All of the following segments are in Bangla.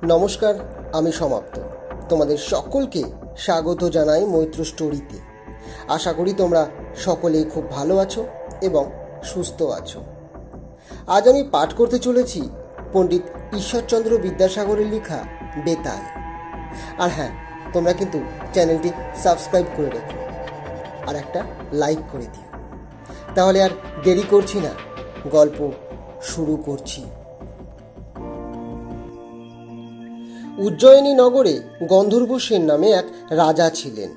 নমস্কার, আমি সমাপ্ত। তোমাদের সকলকে স্বাগত জানাই মৈত্র স্টোরিতে। আশা করি তোমরা সকলেই খুব ভালো আছো এবং সুস্থ আছো। আজ আমি পাঠ করতে চলেছি পণ্ডিত ঈশ্বরচন্দ্র বিদ্যাসাগরের লেখা বেতাল। আর হ্যাঁ, তোমরা কিন্তু চ্যানেলটি সাবস্ক্রাইব করে রেখো আর একটা লাইক করে দিও। তাহলে আর দেরি করছি না, গল্প শুরু করছি। উজ্জয়িনী নগরে গন্ধর্ব সেন নামে এক রাজা ছিলেন।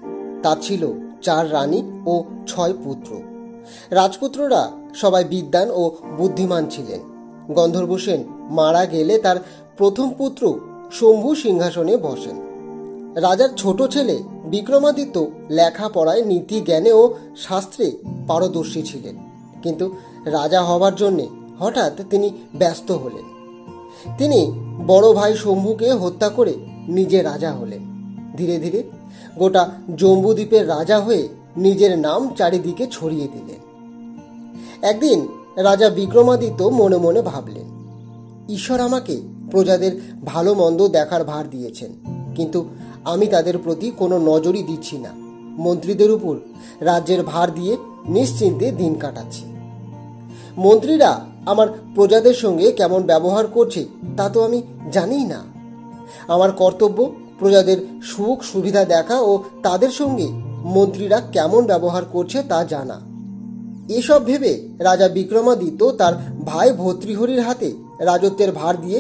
তার ছিল 4 রানী ও 6 পুত্র। রাজপুত্ররা সবাই বিদ্বান ও বুদ্ধিমান ছিলেন। গন্ধর্ব সেন মারা গেলে তার প্রথম পুত্র শম্ভু সিংহাসনে বসেন। রাজার ছোট ছেলে বিক্রমাদিত্য লেখাপড়ায়, নীতি জ্ঞানে ও শাস্ত্রে পারদর্শী ছিলেন, কিন্তু রাজা হবার জন্যে হঠাৎ তিনি ব্যস্ত হলেন। তিনি বড় ভাই শম্ভুকে হত্যা করে নিজে রাজা হলেন। ধীরে ধীরে গোটা জম্বুদ্বীপের রাজা হয়ে নিজের নাম চারিদিকে ছড়িয়ে দিলেন। একদিন রাজা বিক্রমাদিত্য মনে মনে ভাবলেন, ঈশ্বর আমাকে প্রজাদের ভালো মন্দ দেখার ভার দিয়েছেন, কিন্তু আমি তাদের প্রতি কোনো নজরই দিচ্ছি না। মন্ত্রীদের উপর রাজ্যের ভার দিয়ে নিশ্চিন্তে দিন কাটাচ্ছি। মন্ত্রীরা আমার প্রজাদের সঙ্গে কেমন ব্যবহার করছে তা তো আমি জানি না। আমার কর্তব্য প্রজাদের সুখ সুবিধা দেখা ও তাদের সঙ্গে মন্ত্রীরা কেমন ব্যবহার করছে তা জানা। এসব ভেবে রাজা বিক্রমাদিত্য তার ভাই ভর্তৃহরির হাতে রাজত্বের ভার দিয়ে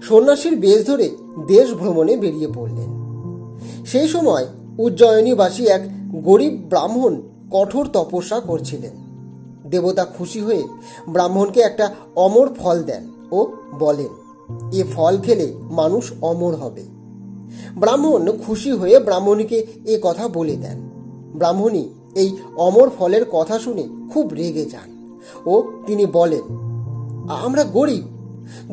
সন্ন্যাসীর বেশ ধরে দেশ ভ্রমণে বেরিয়ে পড়লেন। সেই সময় উজ্জয়িনীবাসী এক গরিব ব্রাহ্মণ কঠোর তপস্যা করছিলেন। দেবতা খুশি হয়ে ব্রাহ্মণকে একটা অমর ফল দেন ও বলেন, এ ফল খেলে মানুষ অমর হবে। ব্রাহ্মণ খুশি হয়ে ব্রাহ্মণীকে এ কথা বলে দেন। ব্রাহ্মণী এই অমর ফলের কথা শুনে খুব রেগে যান ও তিনি বলেন, আমরা গরিব,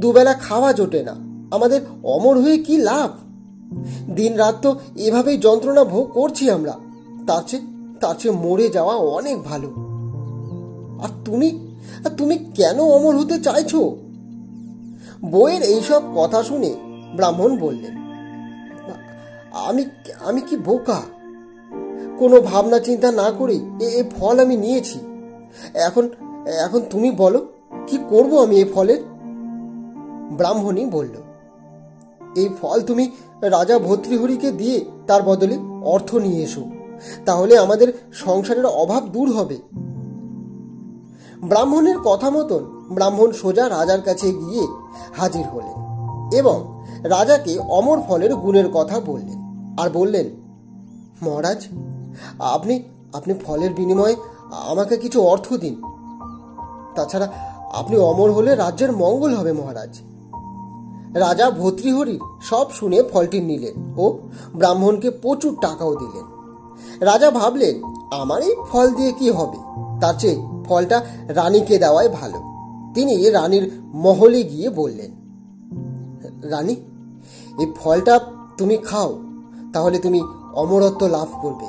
দুবেলা খাওয়া জোটে না, আমাদের অমর হয়ে কি লাভ? দিন রাত তো এভাবেই যন্ত্রণা ভোগ করছি আমরা, তার চেয়ে মরে যাওয়া অনেক ভালো। আর তুমি কেন অমর হতে চাইছো? বইয়ের এইসব কথা শুনে ব্রাহ্মণ বললেন, আমি কি বোকা? কোনো ভাবনা চিন্তা না করে এ ফল আমি নিয়েছি। এখন তুমি বলো, কি করব আমি এ ফলের? ব্রাহ্মণী বলল, এই ফল তুমি রাজা ভর্তৃহরিকে দিয়ে তার বদলে অর্থ নিয়ে এসো, তাহলে আমাদের সংসারের অভাব দূর হবে। ব্রাহ্মণের কথা মতন ব্রাহ্মণ সোজা রাজার কাছে গিয়ে হাজির হলেন এবং রাজাকে অমর ফলের গুণের কথা বললেন আর বললেন, মহারাজ, আপনি ফলের বিনিময়ে আমাকে কিছু অর্থ দিন। তাছাড়া আপনি অমর হলে রাজ্যের মঙ্গল হবে মহারাজ। রাজা ভর্তৃহরি সব শুনে ফলটি নিলেন ও ব্রাহ্মণকে প্রচুর টাকাও দিলেন। রাজা ভাবলেন, আমার এই ফল দিয়ে কি হবে, তার চেয়ে ফলটা রানীকে দেওয়াই ভালো। তিনি রানীর মহলে গিয়ে বললেন, রানী, এই ফলটা তুমি খাও, তাহলে তুমি অমরত্ব লাভ করবে।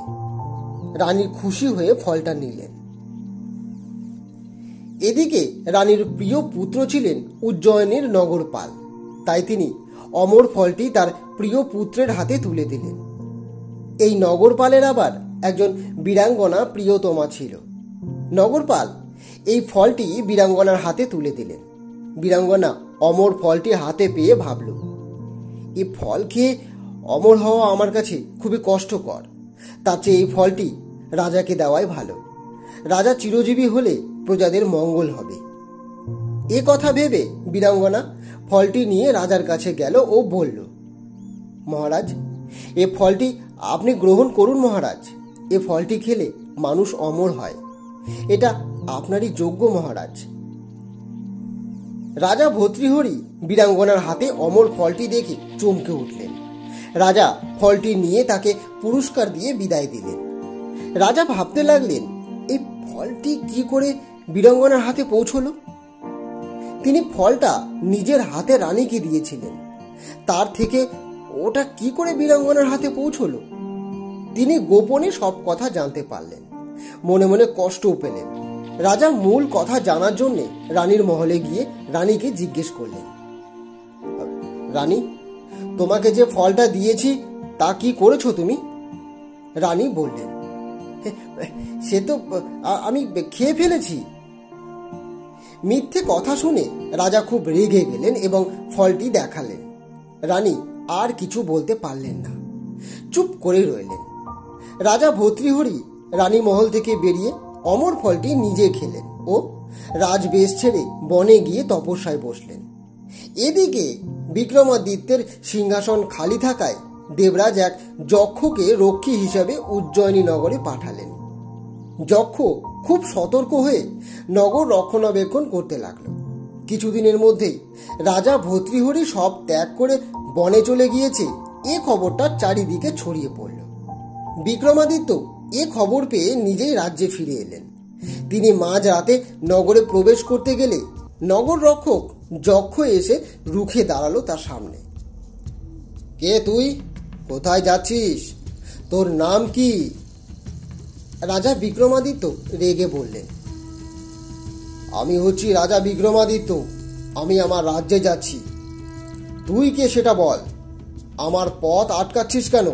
রানী খুশি হয়ে ফলটা নিলেন। এদিকে রানীর প্রিয় পুত্র ছিলেন উজ্জয়িনীর নগরপাল, তাই তিনি অমর ফলটি তার প্রিয় পুত্রের হাতে তুলে দিলেন। এই নগরপালের আবার একজন বীরাঙ্গনা প্রিয়তমা ছিল। নগরপাল এই ফলটি বীরাঙ্গনার হাতে তুলে দিলেন। বীরাঙ্গনা অমর ফলটি হাতে পেয়ে ভাবল, এই ফল খেয়ে অমর হওয়া আমার কাছে খুবই কষ্টকর, তার চেয়ে এই ফলটি রাজাকে দেওয়াই ভালো। রাজা চিরজীবী হলে প্রজাদের মঙ্গল হবে। এ কথা ভেবে বীরাঙ্গনা ফলটি নিয়ে রাজার কাছে গেল ও বলল, মহারাজ, এ ফলটি আপনি গ্রহণ করুন মহারাজ। এ ফলটি খেলে মানুষ অমর হয়, এটা আপনারই যোগ্য মহারাজ। রাজা ভর্তৃহরি বীরাঙ্গনার হাতে অমর ফলটি দেখে চমকে উঠলেন। রাজা ফলটি নিয়ে তাকে পুরস্কার দিয়ে বিদায় দিলেন। রাজা ভাবতে লাগলেন, এই ফলটি কি করে বীরাঙ্গনার হাতে পৌঁছলো? তিনি ফলটা নিজের হাতে রানীকে দিয়েছিলেন, তার থেকে ওটা কি করে বীরাঙ্গনার হাতে পৌঁছলো? তিনি গোপনে সব কথা জানতে পারলেন, মনে মনে কষ্টও পেলেন। রাজা মূল কথা জানার জন্য রানীর মহলে গিয়ে রানীকে জিজ্ঞেস করলেন, রানী, তোমাকে যে ফলটা দিয়েছি তা কি করেছো তুমি? রানী বললেন, সে তো আমি খেয়ে ফেলেছি। মিথ্যে কথা শুনে রাজা খুব রেগে গেলেন এবং ফলটি দেখালেন। রানী আর কিছু বলতে পারলেন না, চুপ করে রইলেন। রাজা ভর্তৃহরি রানী মহল থেকে বেরিয়ে অমর ফলটি নিজে খেলেন ও রাজবেশ ছেড়ে বনে গিয়ে তপস্যায় বসলেন। এদিকে বিক্রমাদিত্যের সিংহাসন খালি থাকায় দেবরাজ এক যক্ষকে রক্ষী হিসাবে উজ্জয়িনী নগরে পাঠালেন। যক্ষ খুব সতর্ক হয়ে নগর রক্ষণাবেক্ষণ করতে লাগলো। কিছুদিনের মধ্যেই রাজা ভর্তৃহরি সব ত্যাগ করে বনে চলে গিয়েছে এ খবরটা চারিদিকে ছড়িয়ে পড়ল। বিক্রমাদিত্য এ খবর পেয়ে নিজেই রাজ্যে ফিরে এলেন। তিনি মাঝরাতে নগরে প্রবেশ করতে গেলে নগর রক্ষক যক্ষ এসে রুখে দাঁড়ালো তার সামনে। কে তুই? কোথায় যাচ্ছিস? তোর নাম কি? রাজা বিক্রমাদিত্য রেগে বললেন, আমি হচ্ছি রাজা বিক্রমাদিত্য, আমি আমার রাজ্যে যাচ্ছি। তুই কে সেটা বল, আমার পথ আটকাচ্ছিস কেন?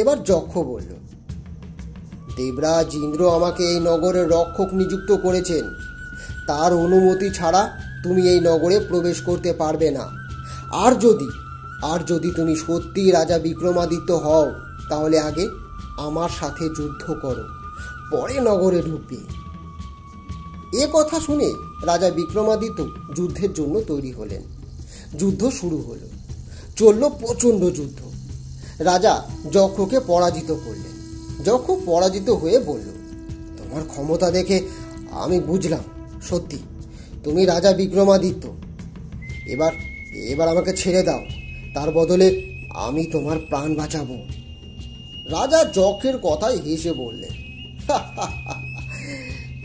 এবার যক্ষ বলল, দেবরাজ ইন্দ্র আমাকে এই নগরের রক্ষক নিযুক্ত করেছেন। তার অনুমতি ছাড়া তুমি এই নগরে প্রবেশ করতে পারবে না। আর যদি তুমি সত্যি রাজা বিক্রমাদিত্য হও তাহলে আগে আমার সাথে যুদ্ধ করো, পরে নগরে ঢুকবে। এ কথা শুনে রাজা বিক্রমাদিত্য যুদ্ধের জন্য তৈরি হলেন। যুদ্ধ শুরু হলো, চলল প্রচণ্ড যুদ্ধ। রাজা যক্ষকে পরাজিত করলেন। যক্ষ পরাজিত হয়ে বলল, তোমার ক্ষমতা দেখে আমি বুঝলাম সত্যি তুমি রাজা বিক্রমাদিত্য। এবার আমাকে ছেড়ে দাও, তার বদলে আমি তোমার প্রাণ বাঁচাবো। রাজা যক্ষের কথায় হেসে বললেন,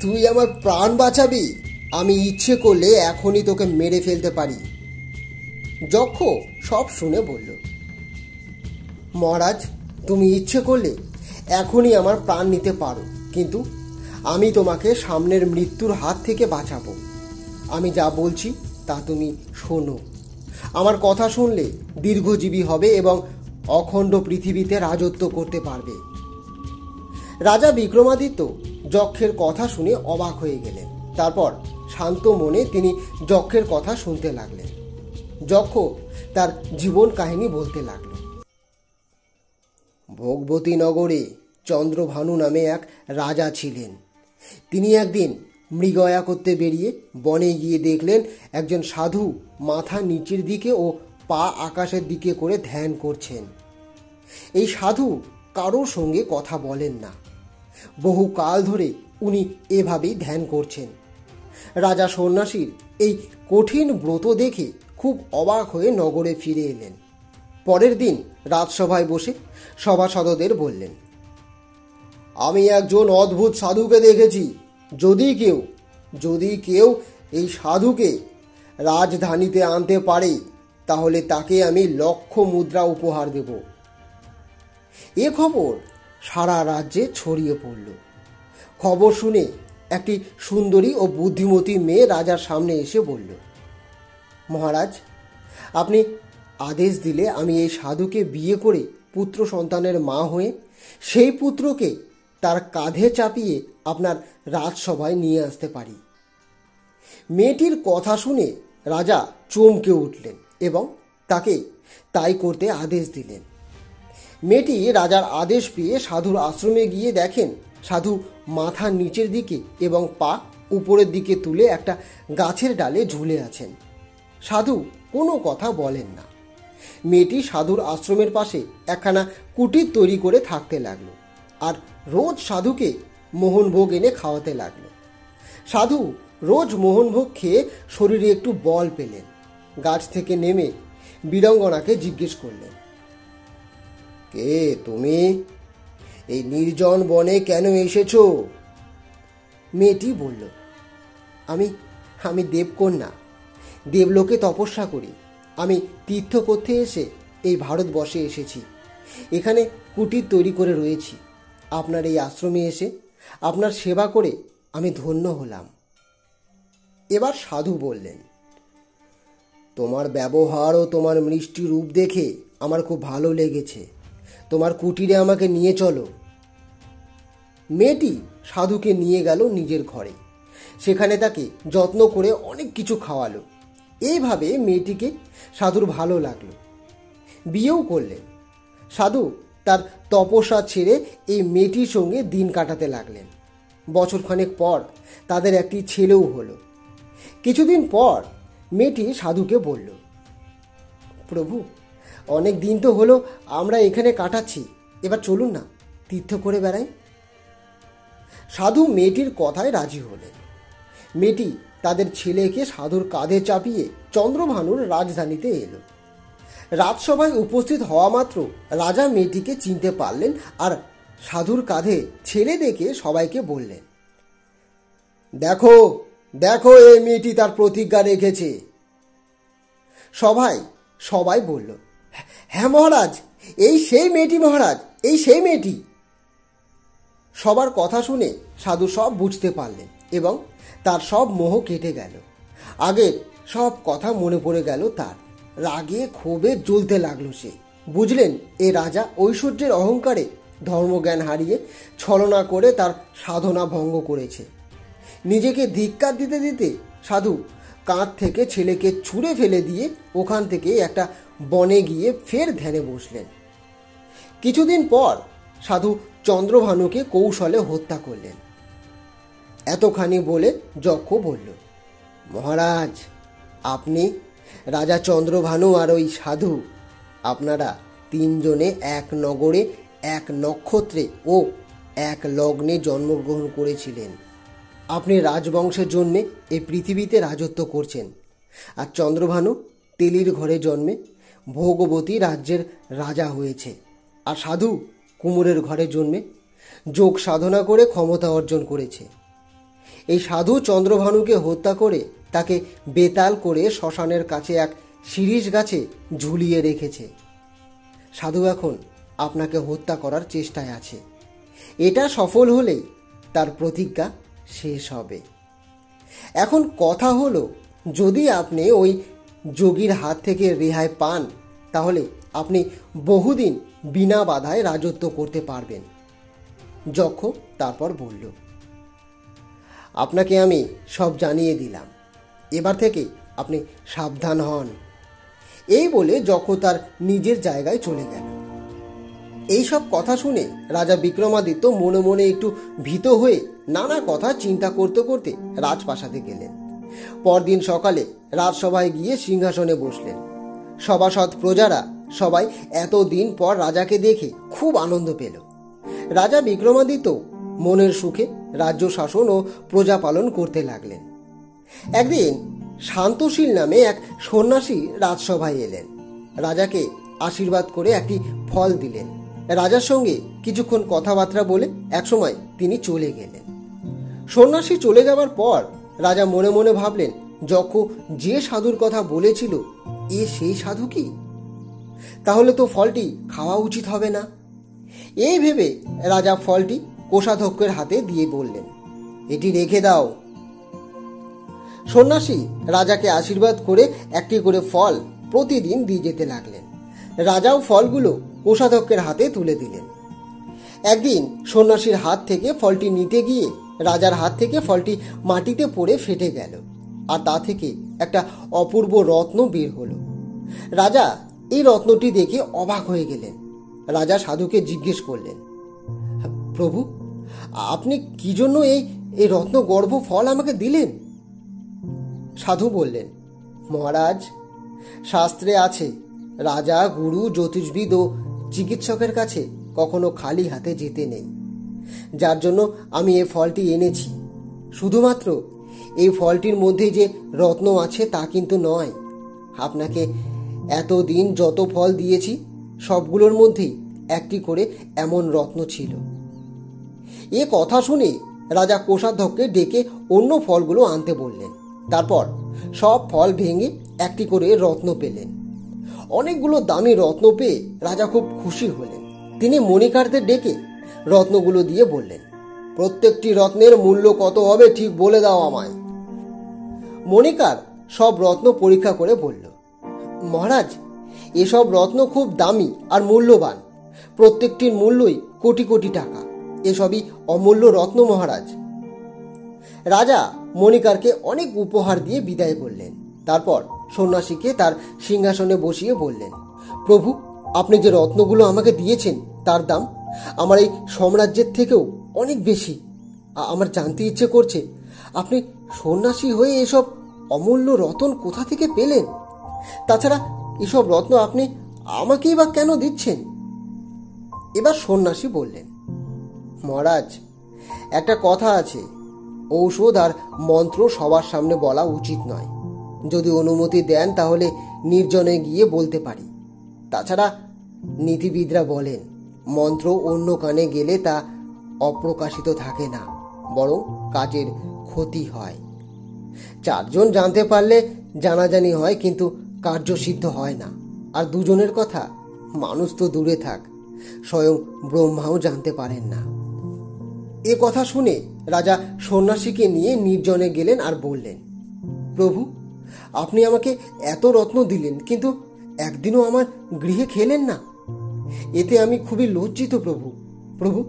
তুই আমার প্রাণ বাঁচাবি? আমি ইচ্ছে করলে এখনই তোকে মেরে ফেলতে পারি। যক্ষ সব শুনে বলল, মহারাজ, তুমি ইচ্ছে করলে এখনই আমার প্রাণ নিতে পারো, কিন্তু আমি তোমাকে সামনের মৃত্যুর হাত থেকে বাঁচাবো। আমি যা বলছি তা তুমি শোনো। আমার কথা শুনলে দীর্ঘজীবী হবে এবং অখণ্ড পৃথিবীতে রাজত্ব করতে পারবে। রাজা বিক্রমাদিত্য যক্ষের কথা শুনে অবাক হয়ে গেলেন। তারপর শান্ত মনে তিনি যক্ষের কথা শুনতে লাগলেন। যক্ষ তার জীবন কাহিনী বলতে লাগল। ভোগবতী নগরে চন্দ্রভানু নামে এক রাজা ছিলেন। তিনি একদিন মৃগয়া করতে বেরিয়ে বনে গিয়ে দেখলেন একজন সাধু মাথা নিচের দিকে ও পা আকাশের দিকে করে ধ্যান করছেন। এই সাধু কারোর সঙ্গে কথা বলেন না। বহু কাল ধরে উনি এভাবেই ধ্যান করছেন। রাজা সন্ন্যাসীর এই কঠিন ব্রত দেখে খুব অবাক হয়ে নগরে ফিরে এলেন। পরের দিন রাজসভায় বসে সভাসদদের বললেন, আমি একজন অদ্ভুত সাধুকে দেখেছি। যদি কেউ এই সাধুকে রাজধানীতে আনতে পারে তাহলে তাকে আমি 1,00,000 মুদ্রা উপহার দেব। এ খবর সারা রাজ্যে ছড়িয়ে পড়ল। খবর শুনে একটি সুন্দরী ও বুদ্ধিমতী মেয়ে রাজার সামনে এসে বলল, মহারাজ, আপনি আদেশ দিলে আমি এই সাধুকে বিয়ে করে পুত্র সন্তানের মা হয়ে সেই পুত্রকে তার কাঁধে চাপিয়ে আপনার রাজসভায় নিয়ে আসতে পারি। মেয়েটির কথা শুনে রাজা চমকে উঠলেন এবং তাকে তাই করতে আদেশ দিলেন। মেয়েটি রাজার আদেশ পেয়ে সাধুর আশ্রমে গিয়ে দেখেন সাধু মাথা নিচের দিকে এবং পা উপরের দিকে তুলে একটা গাছের ডালে ঝুলে আছেন। সাধু কোনো কথা বলেন না। মেয়েটি সাধুর আশ্রমের পাশে একখানা কুটির তৈরি করে থাকতে লাগলো আর রোজ সাধুকে মোহনভোগ এনে খাওয়াতে লাগলো। সাধু রোজ মোহনভোগ খেয়ে শরীরে একটু বল পেলেন। গাছ থেকে নেমে বীরাঙ্গনাকে জিজ্ঞেস করলেন, কে তুমি? এই নির্জন বনে কেন এসেছো? মেয়েটি বলল, আমি দেবকন্যা, দেবলোকে তপস্যা করি। আমি তীর্থ করতে এসে এই ভারতবর্ষে এসেছি। এখানে কুটির তৈরি করে রয়েছি। আপনার এই আশ্রমে এসে আপনার সেবা করে আমি ধন্য হলাম। এবার সাধু বললেন, তোমার ব্যবহার ও তোমার মিষ্টি রূপ দেখে আমার খুব ভালো লেগেছে। তোমার কুটিরে আমাকে নিয়ে চলো। মেয়েটি সাধুকে নিয়ে গেল নিজের ঘরে। সেখানে তাকে যত্ন করে অনেক কিছু খাওয়ালো। এইভাবে মেয়েটিকে সাধুর ভালো লাগলো, বিয়েও করলেন। সাধু তার তপস্যা ছেড়ে এই মেয়েটির সঙ্গে দিন কাটাতে লাগলেন। বছরখানেক পর তাদের একটি ছেলেও হলো। কিছুদিন পর মেয়েটি সাধুকে বলল, প্রভু, অনেক দিন তো হলো আমরা এখানে কাটাচ্ছি, এবার চলুন না তীর্থ করে বেড়াই। সাধু মেয়েটির কথায় রাজি হলেন। মেয়েটি তাদের ছেলেকে সাধুর কাঁধে চাপিয়ে চন্দ্রভানুর রাজধানীতে এলো। রাজসভায় উপস্থিত হওয়া মাত্র রাজা মেয়েটিকে চিনতে পারলেন আর সাধুর কাঁধে ছেলে দেখে সবাইকে বললেন, দেখো দেখো, এই মেয়েটি তার প্রতিজ্ঞা রেখেছে। সবাই বলল, হ্যাঁ মহারাজ, এই সেই মেয়েটি মহারাজ, এই সেই মেয়েটি। সবার কথা শুনে সাধু সব বুঝতে পারলেন এবং তার সব মোহ কেটে গেল। আগের সব কথা মনে পড়ে গেল তার। রাগে ক্ষোভে জ্বলতে লাগলো সে। বুঝলেন এ রাজা ঐশ্বর্যের অহংকারে ধর্মজ্ঞান হারিয়ে ছলনা করে তার সাধনা ভঙ্গ করেছে। নিজেকে ধিক্কার দিতে দিতে সাধু কাঁধ থেকে ছেলেকে ছুঁড়ে ফেলে দিয়ে ওখান থেকে একটা বনে গিয়ে ফের ধ্যানে বসলেন। কিছুদিন পর সাধু চন্দ্রভানুকে কৌশলে হত্যা করলেন। এতখানি বলে যক্ষ বলল, মহারাজ, আপনি, রাজা চন্দ্রভানু আর ওই সাধু, আপনারা তিনজনে এক নগরে, এক নক্ষত্রে ও এক লগ্নে জন্মগ্রহণ করেছিলেন। আপনি রাজবংশের জন্মে এই পৃথিবীতে রাজত্ব করছেন, আর চন্দ্রভানু তেলির ঘরে জন্মে ভোগবতী রাজ্যের রাজা হয়েছে, আর সাধু কুমোরের ঘরে জন্মে যোগ সাধনা করে ক্ষমতা অর্জন করেছে। এই সাধু চন্দ্রভানুকে হত্যা করে তাকে বেতাল করে শ্মশানের কাছে এক শিরীষ গাছে ঝুলিয়ে রেখেছে। সাধু এখন আপনাকে হত্যা করার চেষ্টায় আছে। এটা সফল হলেই তার প্রতিজ্ঞা শেষ হবে। এখন কথা হলো, যদি আপনি ওই যোগীর হাত থেকে রেহাই পান, তাহলে আপনি বহুদিন বিনা বাধায় রাজত্ব করতে পারবেন। যক্ষ তারপর বলল, আপনাকে আমি সব জানিয়ে দিলাম, এবার থেকে আপনি সাবধান হন। এই বলে যক্ষ তার নিজের জায়গায় চলে গেল। এই সব কথা শুনে রাজা বিক্রমাদিত্য মনে মনে একটু ভীত হয়ে নানা কথা চিন্তা করতে করতে রাজপ্রাসাদে গেলেন। পরদিন সকালে রাজসভায় গিয়ে সিংহাসনে বসলেন। সভাসদ প্রজারা সবাই এতদিন পর রাজাকে দেখে খুব আনন্দ পেল। রাজা বিক্রমাদিত্য মনের সুখে রাজ্য শাসন ও প্রজা পালন করতে লাগলেন। একদিন শান্তশীল নামে এক সন্ন্যাসী রাজসভায় এলেন। রাজাকে আশীর্বাদ করে একটি ফল দিলেন। রাজার সঙ্গে কিছুক্ষণ কথাবার্তা বলে একসময় তিনি চলে গেলেন। সন্ন্যাসী চলে যাওয়ার পর রাজা মনে মনে ভাবলেন, যক্ষ যে সাধুর কথা বলেছিল, এ সেই সাধু কি? তাহলে তো ফলটি খাওয়া উচিত হবে না। এই ভেবে রাজা ফলটি কোষাধ্যক্ষের হাতে দিয়ে বললেন, এটি রেখে দাও। সন্ন্যাসী রাজাকে আশীর্বাদ করে একটি করে ফল প্রতিদিন দিয়ে যেতে লাগলেন। রাজাও ফলগুলো কোষাধ্যক্ষের হাতে তুলে দিলেন। একদিন সন্ন্যাসীর হাত থেকে ফলটি নিতে গিয়ে রাজার হাত থেকে ফলটি মাটিতে পড়ে ফেটে গেল, আর তা থেকে একটা অপূর্ব রত্ন বের হলো। রাজা এই রত্নটি দেখে অবাক হয়ে গেলেন। রাজা সাধুকে জিজ্ঞেস করলেন, প্রভু, আপনি কি জন্য এই রত্নগর্ভ ফল আমাকে দিলেন? সাধু বললেন, মহারাজ, শাস্ত্রে আছে, রাজা, গুরু, জ্যোতিষবিদ ও চিকিৎসকের কাছে কখনো খালি হাতে যেতে নেই। যার জন্য আমি এই ফলটি এনেছি। শুধুমাত্র এই ফলটির মধ্যে যে রত্ন আছে তা কিন্তু নয়। আপনাকে এতদিন যত ফল দিয়েছি সবগুলোর মধ্যেই একটি করে এমন রত্ন ছিল। এ কথা শুনে রাজা কোষাধ্যক্ষকে ডেকে অন্য ফলগুলো আনতে বললেন। তারপর সব ফল ভেঙে একটি করে রত্ন পেলেন। অনেকগুলো দামি রত্ন পেয়ে রাজা খুব খুশি হলেন। তিনি মণিকারদের ডেকে রত্নগুলো দিয়ে বললেন, প্রত্যেকটি রত্নের মূল্য কত হবে ঠিক বলে দাও আমায়। মণিকার সব রত্ন পরীক্ষা করে বলল, মহারাজ, এসব রত্ন খুব দামি আর মূল্যবান। প্রত্যেকটির মূল্যই কোটি কোটি টাকা। এসবই অমূল্য রত্ন মহারাজ। রাজা মণিকারকে অনেক উপহার দিয়ে বিদায় করলেন। তারপর সন্ন্যাসীকে তার সিংহাসনে বসিয়ে বললেন, প্রভু, আপনি যে রত্নগুলো আমাকে দিয়েছেন তার দাম আমার এই সাম্রাজ্যের থেকেও অনেক বেশি। আমার জানতে ইচ্ছে করছে, আপনি সন্ন্যাসী হয়ে এসব অমূল্য রত্ন কোথা থেকে পেলেন? তাছাড়া এসব রত্ন আপনি আমাকেই বা কেন দিচ্ছেন? এবার সন্ন্যাসী বললেন, মহারাজ, একটা কথা আছে, ঔষধ আর মন্ত্র সবার সামনে বলা উচিত নয়। যদি অনুমতি দেন তাহলে নির্জনে গিয়ে বলতে পারি। তাছাড়া নীতিবিদরা বলেন, মন্ত্র অন্য কানে গেলে তা অপ্রকাশিত থাকে না, বরং কাজের ক্ষতি হয়। 4 জন জানতে পারলে জানাজানি হয়, কিন্তু কার্যসিদ্ধ হয় না। আর 2 জনের কথা মানুষ তো দূরে থাক, স্বয়ং ব্রহ্মাও জানতে পারেন না। এ কথা শুনে রাজা সন্ন্যাসীকে নিয়ে নির্জনে গেলেন আর বললেন, প্রভু, আপনি আমাকে এত রত্ন দিলেন, কিন্তু একদিনও আমার গৃহে খেলেন না। এতে আমি খুবই লজ্জিত প্রভু। প্রভু,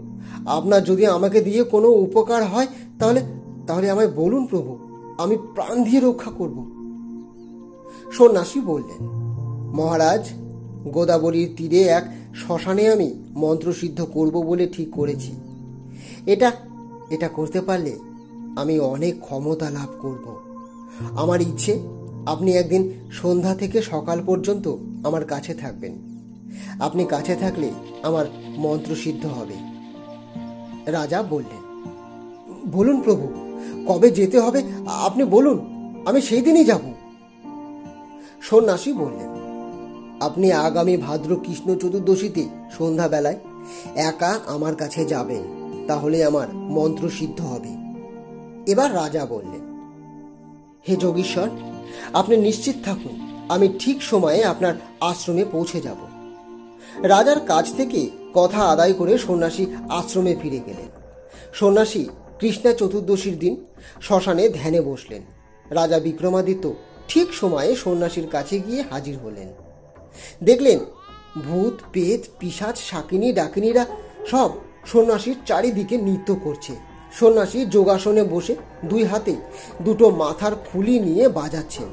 আপনার যদি আমাকে দিয়ে কোনো উপকার হয় তাহলে তাহলে আমায় বলুন প্রভু, আমি প্রাণ দিয়ে রক্ষা করব। সন্ন্যাসী বললেন, মহারাজ, গোদাবরীর তীরে এক শ্মশানে আমি মন্ত্রসিদ্ধ করব বলে ঠিক করেছি। এটা করতে পারলে আমি অনেক ক্ষমতা লাভ করব। আমার ইচ্ছে, আপনি একদিন সন্ধ্যা থেকে সকাল পর্যন্ত আমার কাছে থাকবেন। আপনি কাছে থাকলে আমার মন্ত্রসিদ্ধ হবে। রাজা বললেন, বলুন প্রভু, কবে যেতে হবে আপনি বলুন, আমি সেই দিনই যাব। সন্ন্যাসী বললেন, আপনি আগামী ভাদ্র কৃষ্ণ চতুর্দশীতে সন্ধ্যাবেলায় একা আমার কাছে যাবেন, তাহলে আমার মন্ত্র সিদ্ধ হবে। এবার রাজা বললেন, হে যোগীশ্বর, আপনি নিশ্চিত থাকুন, আমি ঠিক সময়ে আপনার আশ্রমে পৌঁছে যাব। রাজার কাছ থেকে কথা আদায় করে সন্ন্যাসী আশ্রমে ফিরে গেলেন। সন্ন্যাসী কৃষ্ণা চতুর্দশীর দিন শ্মশানে ধ্যানে বসলেন। রাজা বিক্রমাদিত্য ঠিক সময়ে সন্ন্যাসীর কাছে গিয়ে হাজির হলেন। দেখলেন ভূত, পেট, পিশাচ, শাকিনী, ডাকিনীরা সব সন্ন্যাসীর চারিদিকে নৃত্য করছে। সন্ন্যাসী যোগাসনে বসে 2 হাতে 2টো মাথার খুলি নিয়ে বাজাচ্ছেন।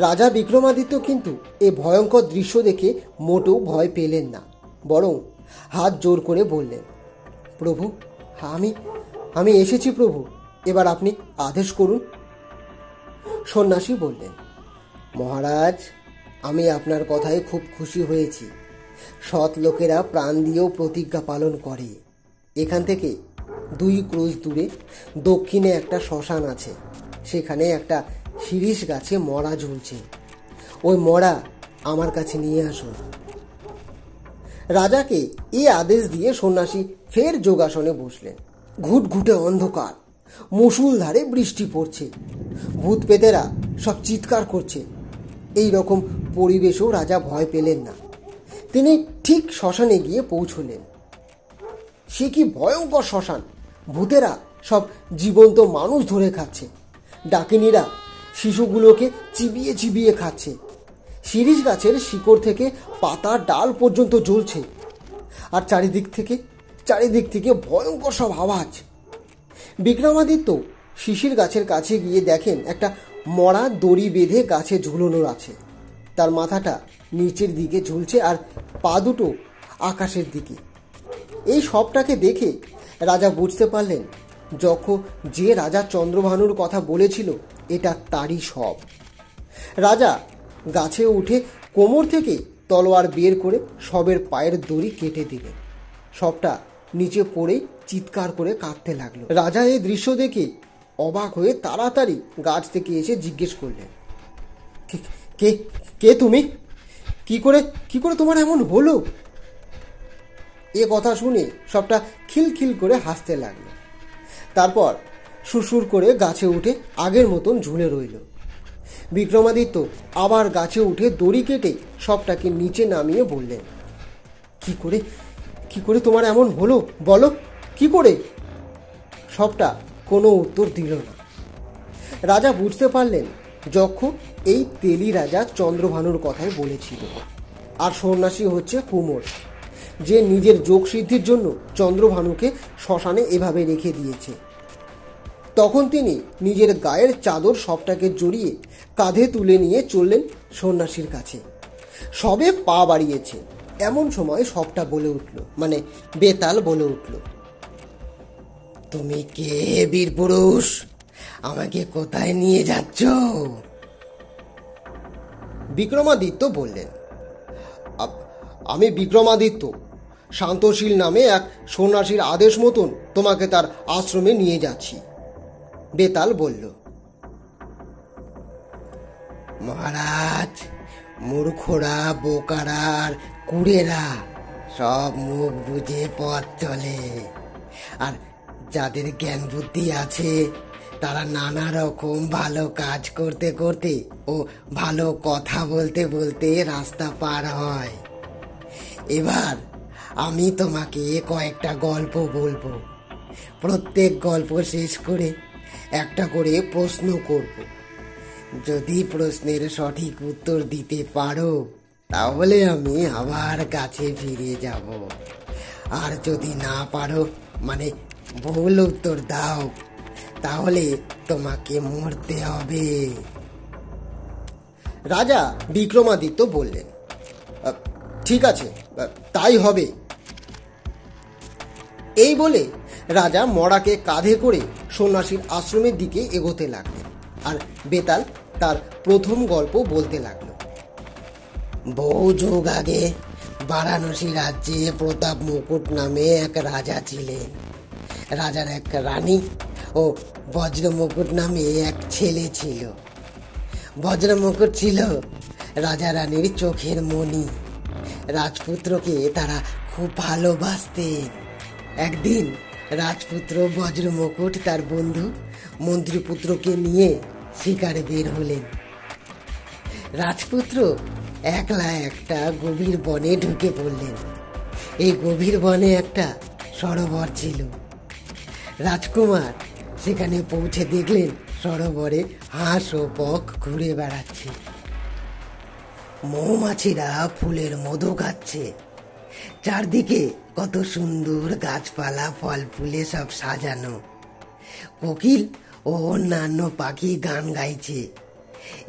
রাজা বিক্রমাদিত্য কিন্তু এ ভয়ঙ্কর দৃশ্য দেখে মোটেও ভয় পেলেন না, বরং হাত জোর করে বললেন, প্রভু, আমি এসেছি প্রভু, এবার আপনি আদেশ করুন। সন্ন্যাসী বললেন, মহারাজ, আমি আপনার কথায় খুব খুশি হয়েছি। সৎ লোকেরা প্রাণ দিয়েও প্রতিজ্ঞা পালন করে। এখান থেকে 2 ক্রোশ দূরে দক্ষিণে একটা শ্মশান আছে, সেখানে একটা শিরীষ গাছে মরা ঝুলছে। ওই মরা আমার কাছে নিয়ে আসুন। রাজাকে এই আদেশ দিয়ে সন্ন্যাসী ফের যোগাসনে বসলেন। ঘুটঘুটে অন্ধকার, মুষলধারে বৃষ্টি পড়ছে, ভূত পেতেরা সব চিৎকার করছে। এই রকম পরিবেশেও রাজা ভয় পেলেন না। তিনি ঠিক শ্মশানে গিয়ে পৌঁছলেন। সে কি ভয়ঙ্কর শ্মশান! ভূতেরা সব জীবন্ত মানুষ ধরে খাচ্ছে, ডাকিনীরা শিশুগুলোকে চিবিয়ে চিবিয়ে খাচ্ছে, শিরীষ গাছের শিকড় থেকে পাতা ডাল পর্যন্ত জ্বলছে, আর চারিদিক থেকে ভয়ঙ্কর সব আওয়াজ। বিক্রমাদিত্য শিশির গাছের কাছে গিয়ে দেখেন একটা মরা দড়ি বেঁধে গাছে ঝুলানো আছে। তার মাথাটা নিচের দিকে ঝুলছে আর পা দুটো আকাশের দিকে। এই সবটাকে দেখে রাজা বুঝতে পারলেন, যে রাজা চন্দ্রভানুর কথা বলেছিল এটা তারই সব। রাজা গাছে উঠে কোমর থেকে তলোয়ার বের করে সবের পায়ের দড়ি কেটে দিলেন। সবটা নিচে পড়ে চিৎকার করে কাঁদতে লাগলো। রাজা এই দৃশ্য দেখে অবাক হয়ে তাড়াতাড়ি গাছ থেকে এসে জিজ্ঞেস করলেন, কে তুমি? কি করে তোমার এমন হলো? এ কথা শুনে সবটা খিলখিল করে হাসতে লাগলো। তারপর সুসুর করে গাছে উঠে আগের মতন ঝুলে রইল। বিক্রমাদিত্য আবার গাছে উঠে দড়ি কেটে সবটাকে নিচে নামিয়ে বললেন, কি করে তোমার এমন হলো বলো, কি করে? সবটা কোনো উত্তর দিল না। রাজা বুঝতে পারলেন যক্ষ এই তেলি রাজা চন্দ্রভানুর কথাই বলেছিল। আর সন্ন্যাসী হচ্ছে কুমোর, যে নিজের যোগ সিদ্ধির জন্য চন্দ্রভানুকে শ্মশানে এভাবে রেখে দিয়েছে। তখন তিনি নিজের গায়ের চাদর সবটাকে জড়িয়ে কাঁধে তুলে নিয়ে চললেন সন্ন্যাসীর কাছে। সবে পা বাড়িয়েছে এমন সময় সবটা বলে উঠল, মানে বেতাল বলে উঠল, তুমি কে বীর পুরুষ? আমাকে কোথায় নিয়ে যাচ্ছ? বিক্রমাদিত্য বললেন, আমি বিক্রমাদিত্য, শান্তশীল নামে এক সন্ন্যাসীর আদেশ মতন তোমাকে তার আশ্রমে নিয়ে যাচ্ছি। বেতাল বলল, মহারাজ, মূর্খরা, বোকারা আর কুড়েরা সব মুখ বুঝে পথ চলে, আর যাদের জ্ঞান বুদ্ধি আছে তারা নানা রকম ভালো কাজ করতে করতে ও ভালো কথা বলতে বলতে রাস্তা পার হয়। এবার আমি তোমাকে কয়েকটা গল্প বলবো। প্রত্যেক গল্প শেষ করে একটা করে প্রশ্ন করব। যদি প্রশ্নের সঠিক উত্তর দিতে পারো তাহলে আমি আবার কাছে ফিরে যাব, আর যদি না পারো, মানে ভুল উত্তর দাও, তাহলে তোমাকে মরতে হবে। রাজা বিক্রমাদিত্য বললেন, ঠিক আছে, তাই হবে। এই বলে রাজা মরাকে কাঁধে করে সন্ন্যাসীর আশ্রমের দিকে এগোতে লাগলেন, আর বেতাল তার প্রথম গল্প বলতে লাগলো। বহু যুগ আগে বারাণসী রাজ্যে প্রতাপ মুকুট নামে এক রাজা ছিলেন। রাজার এক রানী ও বজ্র মুকুট নামে এক ছেলে ছিল। বজ্র মুকুট ছিল রাজা রানীর চোখের মণি। রাজপুত্রকে তারা খুব ভালোবাসতেন। একদিন রাজপুত্র বজ্র মুকুট তার বন্ধু মন্ত্রীপুত্রকে নিয়ে শিকারে বের হলেন। রাজপুত্র একলা একটা গভীর বনে ঢুকে পড়লেন। এই গভীর বনে একটা সরোবর ছিল। রাজকুমার সেখানে পৌঁছে দেখলেন সরোবরে হাঁস ও বক ঘুরে বেড়াচ্ছে। মৌমাছিরা ফুলের মধু খাচ্ছে। চারদিকে কত সুন্দর গাছপালা, ফল ফুলে সব সাজানো। কোকিল ও অন্যান্য পাখি গান গাইছে।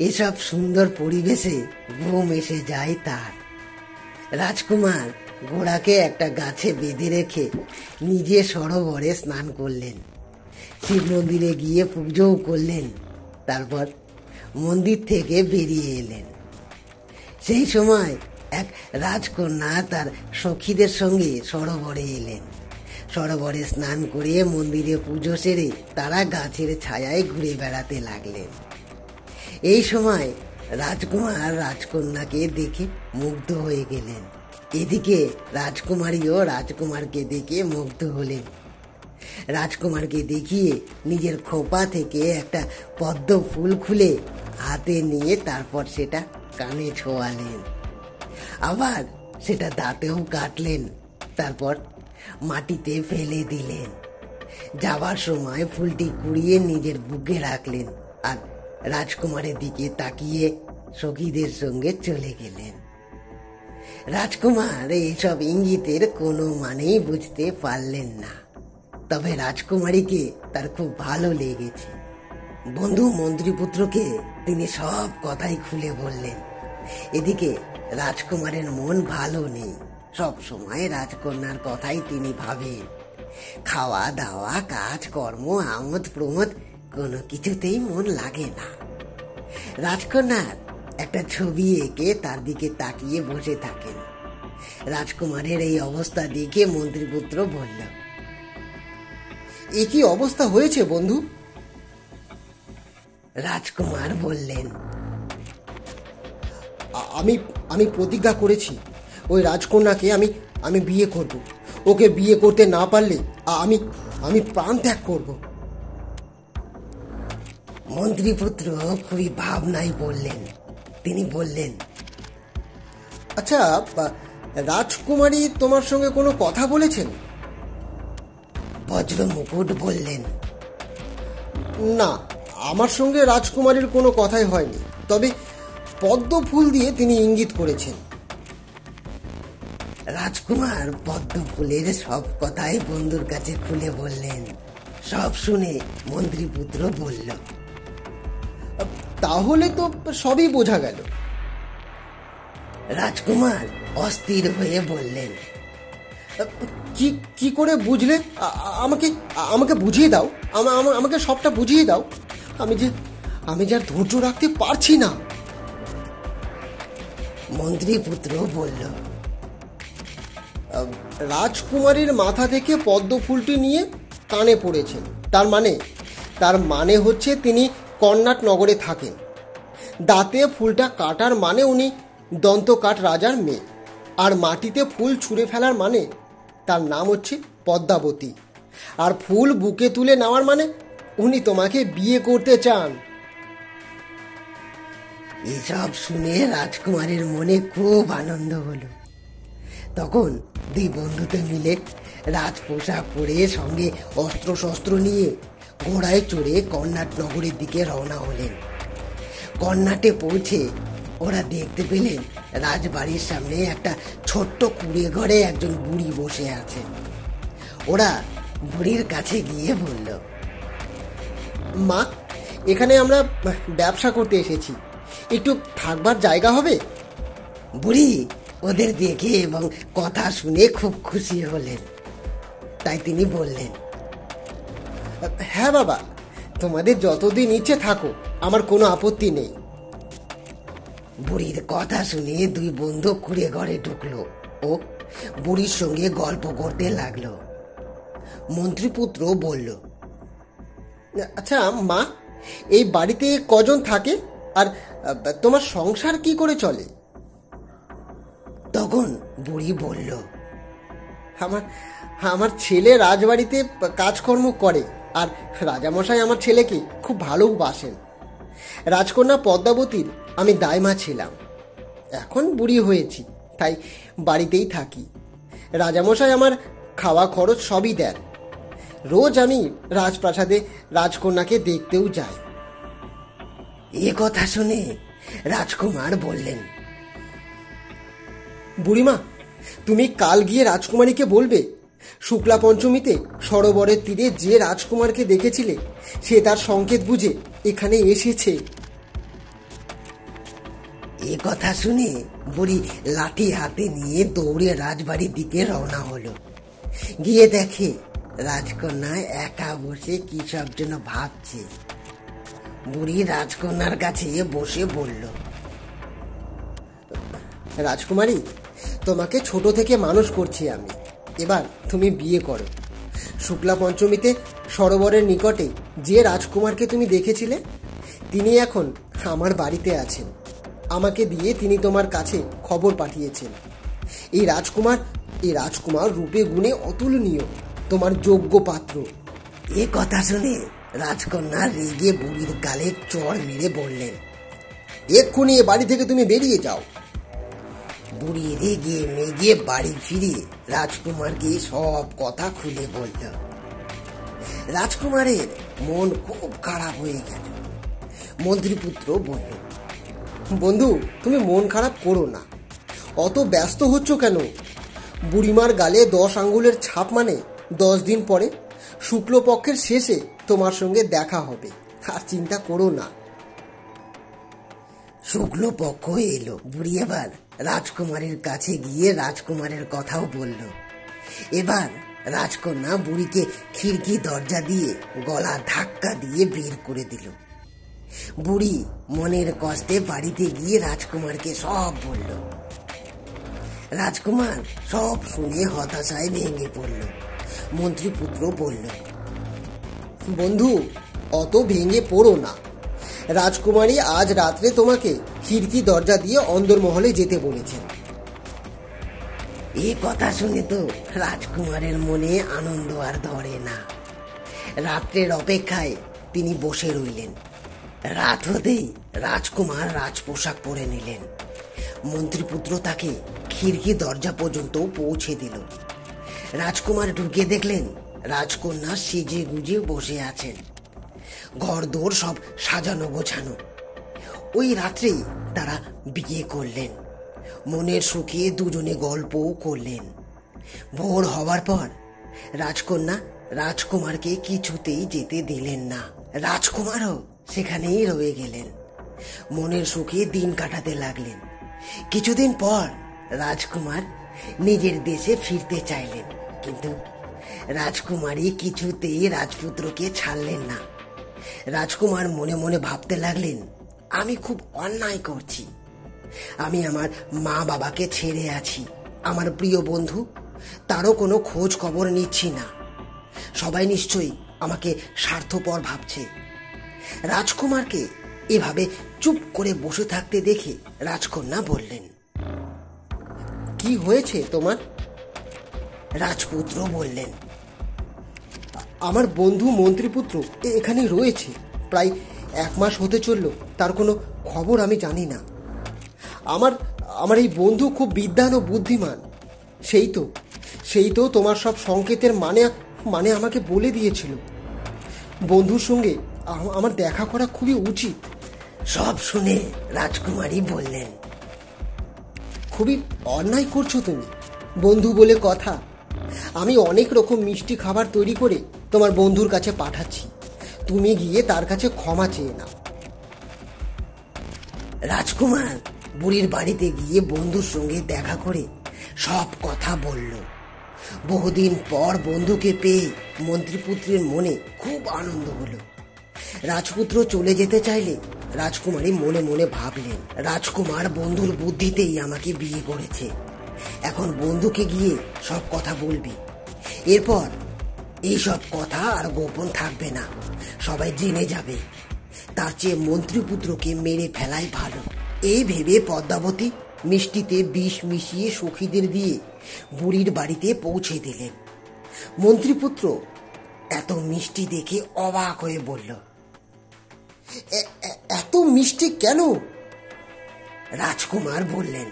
এসব সুন্দর পরিবেশে ঘুম এসে যায় তার। রাজকুমার ঘোড়াকে একটা গাছে বেঁধে রেখে নিজে সরোবরে স্নান করলেন। শিব মন্দিরে গিয়ে পুজোও করলেন। তারপর মন্দির থেকে বেরিয়ে এলেন। সেই সময় এক রাজকন্যা তার সখীদের সঙ্গে সরোবরে এলেন। সরোবরে স্নান করে মন্দিরে পুজো সেরে তারা গাছের ছায়ায় ঘুরে বেড়াতে লাগলেন। এই সময় রাজকুমার রাজকন্যাকে দেখে মুগ্ধ হয়ে গেলেন। এদিকে রাজকুমারীও রাজকুমারকে দেখে মুগ্ধ হলেন। রাজকুমারকে দেখিয়ে নিজের খোপা থেকে একটা পদ্ম ফুল খুলে হাতে নিয়ে তারপর সেটা কানে ছোঁয়ালেন। আবার সেটা দাঁতেও কাটলেন। তারপর মাটিতে ফেলে দিলেন। যাবার সময় ফুলটি কুড়িয়ে নিজের বুকে রাখলেন আর রাজকুমারের দিকে তাকিয়ে সখীদের সঙ্গে চলে গেলেন। রাজকুমার এইসব ইঙ্গিতের কোনো মানেই বুঝতে পারলেন না। তবে রাজকুমারীকে তার খুব ভালো লেগেছে। বন্ধু মন্ত্রীপুত্রকে তিনি সব কথাই খুলে বললেন। এদিকে রাজকুমারের মন ভালো নেই। সব সময় রাজকন্যার কথাই তিনি ভাবেন। খাওয়া দাওয়া, কাজ কর্ম, আমোদ প্রমোদ কোনো কিছুতেই মন লাগে না। রাজকন্যার একটা ছবি এঁকে তার দিকে তাকিয়ে বসে থাকেন। রাজকুমারের এই অবস্থা দেখে মন্ত্রীপুত্র বলল, এ কি অবস্থা হয়েছে বন্ধু? রাজকুমার বললেন, আমি প্রতিজ্ঞা করেছি ওই রাজকন্যাকে আমি বিয়ে করব। ওকে বিয়ে করতে না পারলে আমি প্রাণ ত্যাগ করব। মন্ত্রীপুত্র খুবই ভাবনায় বললেন। তিনি বললেন, আচ্ছা, রাজকুমারী তোমার সঙ্গে কোনো কথা বলেছেন? বজ্র মুকুট বললেন, না, আমার সঙ্গে রাজকুমারীর কোনো কথাই হয়নি, তবে পদ্ম ফুল দিয়ে তিনি ইঙ্গিত করেছেন। রাজকুমার পদ্ম ফুলের সব কথাই বন্ধুর কাছে খুলে বললেন। সব শুনে মন্ত্রীপুত্র বলল, তাহলে তো সবই বোঝা গেল। রাজকুমার অস্থির হয়ে বললেন, কি কি করে বুঝলে? আমাকে আমাকে বুঝিয়ে দাও, আমাকে সবটা বুঝিয়ে দাও। আমি যে আর ধৈর্য রাখতে পারছি না। মন্ত্রীপুত্র বলল, রাজকুমারীর মাথা থেকে পদ্ম ফুলটি নিয়ে কানে পড়েছেন। তার মানে হচ্ছে তিনি কর্ণাট নগরে থাকেন। দাঁতে ফুলটা কাটার মানে উনি দন্তকাঠ রাজার মেয়ে, আর মাটিতে ফুল ছুঁড়ে ফেলার মানে তার নাম হচ্ছে পদ্মাবতী, আর ফুল বুকে তুলে নেওয়ার মানে উনি তোমাকে বিয়ে করতে চান। এসব শুনে রাজকুমারের মনে খুব আনন্দ হলো। তখন দুই বন্ধুতে মিলে রাজ পোশাক পরে, সঙ্গে অস্ত্র শস্ত্র নিয়ে ঘোড়ায় চড়ে কর্ণাট নগরের দিকে রওনা হলেন। কর্ণাটে পৌঁছে ওরা দেখতে পেলেন রাজবাড়ির সামনে একটা ছোট্ট কুঁড়ে ঘরে একজন বুড়ি বসে আছে। ওরা বুড়ির কাছে গিয়ে বলল, মা, এখানে আমরা ব্যবসা করতে এসেছি, একটু থাকবার জায়গা হবে? বুড়ি ওদের দেখে এবং কথা শুনে খুব খুশি হলেন। তাই তিনি বললেন, হ্যাঁ বাবা, তোমাদের যতদিন ইচ্ছে থাকো, আমার কোনো আপত্তি নেই। বুড়ির কথা শুনে দুই বন্ধু কুঁড়ে ঘরে ঢুকলো ও বুড়ির সঙ্গে গল্প করতে লাগলো। মন্ত্রীপুত্র বলল, আচ্ছা মা, এই বাড়িতে কজন থাকে, আর তোমার সংসার কি করে চলে? তখন বুড়ি বলল, আমার ছেলে রাজবাড়িতে কাজকর্ম করে, আর রাজামশাই আমার ছেলেকে খুব ভালোবাসেন। রাজকন্যা পদ্মাবতীর আমি দাইমা ছিলাম, এখন বুড়ি হয়েছি, তাই বাড়িতেই থাকি। রাজামশাই আমার খাওয়া খরচ সবই দেন। রোজ আমি রাজপ্রাসাদে রাজকন্যাকে দেখতেও যাই। এ কথা শুনে রাজকুমার বললেন, বুড়িমা, তুমি কাল গিয়ে রাজকুমারীকে বলবে, শুক্লা পঞ্চমীতে সরোবরের তীরে যে রাজকুমারকে দেখেছিলে সে তার সংকেত বুঝে এখানে এসেছে। এ কথা শুনে বুড়ি লাঠি হাতে নিয়ে দৌড়ে রাজবাড়ির দিকে রওনা হলো। গিয়ে দেখে রাজকন্যা একা বসে কি সব যেন ভাবছে। বুড়ি রাজকন্যার কাছে বসে বলল, রাজকুমারী, তোমাকে ছোট থেকে মানুষ করছি আমি, এবার তুমি বিয়ে করো। শুক্লা পঞ্চমীতে সরোবরের নিকটে যে রাজকুমারকে তুমি দেখেছিলে তিনি এখন আমার বাড়িতে আছেন। আমাকে দিয়ে তিনি তোমার কাছে খবর পাঠিয়েছেন। এই রাজকুমার রূপে গুণে অতুলনীয়, তোমার যোগ্য পাত্র। এ কথা শুনে রাজকন্যা রেগে বুড়ির গালে চড় মেরে বললেন, এক্ষুনি এ বাড়ি থেকে তুমি বেরিয়ে যাও। বুড়ি রেগে মেগে বাড়ি ফিরে রাজকুমারকে সব কথা খুলে বলল। রাজকুমারের মন খুব খারাপ হয়ে গেল। মন্ত্রীপুত্র বলল, বন্ধু, তুমি মন খারাপ করো না, অত ব্যস্ত হচ্ছ কেন? বুড়িমার গালে 10 আঙ্গুলের ছাপ মানে 10 দিন পরে শুক্লপক্ষের শেষে তোমার সঙ্গে দেখা হবে, আর চিন্তা করো না। শুক্লপক্ষ এলো। বুড়ি এবার রাজকুমারের কাছে গিয়ে রাজকুমারের কথাও বলল। এবার রাজকন্যা বুড়িকে খিড়কি দরজা দিয়ে গলা ধাক্কা দিয়ে বের করে দিল। বুড়ি মনের কষ্টে বাড়িতে গিয়ে রাজকুমারকে সব বলল। রাজকুমার সব শুনে হতাশায় ভেঙে পড়ল। মন্ত্রীপুত্র বলল, বন্ধু, অত ভেঙে পড়ো না। রাজকুমারী আজ রাত্রে তোমাকে খিড়কি দরজা দিয়ে অন্দরমহলে যেতে বলেছেন। এ কথা শুনে তো রাজকুমারের মনে আনন্দ আর ধরে না। রাত্রের অপেক্ষায় তিনি বসে রইলেন। রাত হতেই রাজকুমার রাজপোশাক পরে নিলেন। মন্ত্রীপুত্র তাকে খিড়কি দরজা পর্যন্ত পৌঁছে দিল। রাজকুমার ঢুকে দেখলেন রাজকন্যা সেজে গুজে বসে আছেন। ঘরদোর সব সাজানো গোছানো। ওই রাত্রেই তারা বিয়ে করলেন। মনের সুখে দুজনে গল্পও করলেন। ভোর হওয়ার পর রাজকন্যা রাজকুমারকে কিছুতেই যেতে দিলেন না। রাজকুমারও সেখানেই রয়ে গেলেন। মনের সুখে দিন কাটাতে লাগলেন। কিছুদিন পর রাজকুমার নিজের দেশে ফিরতে চাইলেন, কিন্তু রাজকুমারী কিছুতেই রাজপুত্রকে ছাড়লেন না। রাজকুমার মনে মনে ভাবতে লাগলেন, আমি খুব অন্যায় করছি। আমি আমার মা বাবাকে ছেড়ে আছি। আমার প্রিয় বন্ধু, তারও কোনো খোঁজ খবর নিচ্ছি না। সবাই নিশ্চয়ই আমাকে স্বার্থপর ভাবছে। রাজকুমারকে এভাবে চুপ করে বসে থাকতে দেখে রাজকন্যা বললেন, কি হয়েছে তোমার? রাজপুত্র বললেন, আমার বন্ধু মন্ত্রীপুত্র এখানেই রয়েছে। প্রায় 1 মাস হতে চলল, তার কোনো খবর আমি জানি না। আমার এই বন্ধু খুব বিদ্বান ও বুদ্ধিমান। সেই তো তোমার সব সংকেতের মানে আমাকে বলে দিয়েছিল। বন্ধুর সঙ্গে আমার দেখা করা খুবই উচিত। সব শুনে রাজকুমারী বললেন, খুবই অন্যায় করছো তুমি। বন্ধু বলে কথা। আমি অনেক রকম মিষ্টি খাবার তৈরি করে তোমার বন্ধুর কাছে পাঠাচ্ছি। তুমি গিয়ে তার কাছে ক্ষমা চেয়ে নাও। রাজকুমার বুড়ির বাড়িতে গিয়ে বন্ধুর সঙ্গে দেখা করে সব কথা বলল। বহুদিন পর বন্ধুকে পেয়ে মন্ত্রীপুত্রের মনে খুব আনন্দ হলো। রাজপুত্র চলে যেতে চাইলে রাজকুমারী মনে মনে ভাবলেন, রাজকুমার বন্ধুর বুদ্ধিতেই আমাকে বিয়ে করেছে। এখন বন্ধুকে গিয়ে সব কথা বলবি। এরপর এই সব কথা আর গোপন থাকবে না, সবাই জেনে যাবে। তার চেয়ে মন্ত্রীপুত্রকে মেরে ফেলাই ভালো। এই ভেবে পদ্মাবতী মিষ্টিতে বিষ মিশিয়ে সখীদের দিয়ে বুড়ির বাড়িতে পৌঁছে দিলেন। মন্ত্রীপুত্র এত মিষ্টি দেখে অবাক হয়ে বলল, এত মিষ্টি কেন? রাজকুমার বললেন,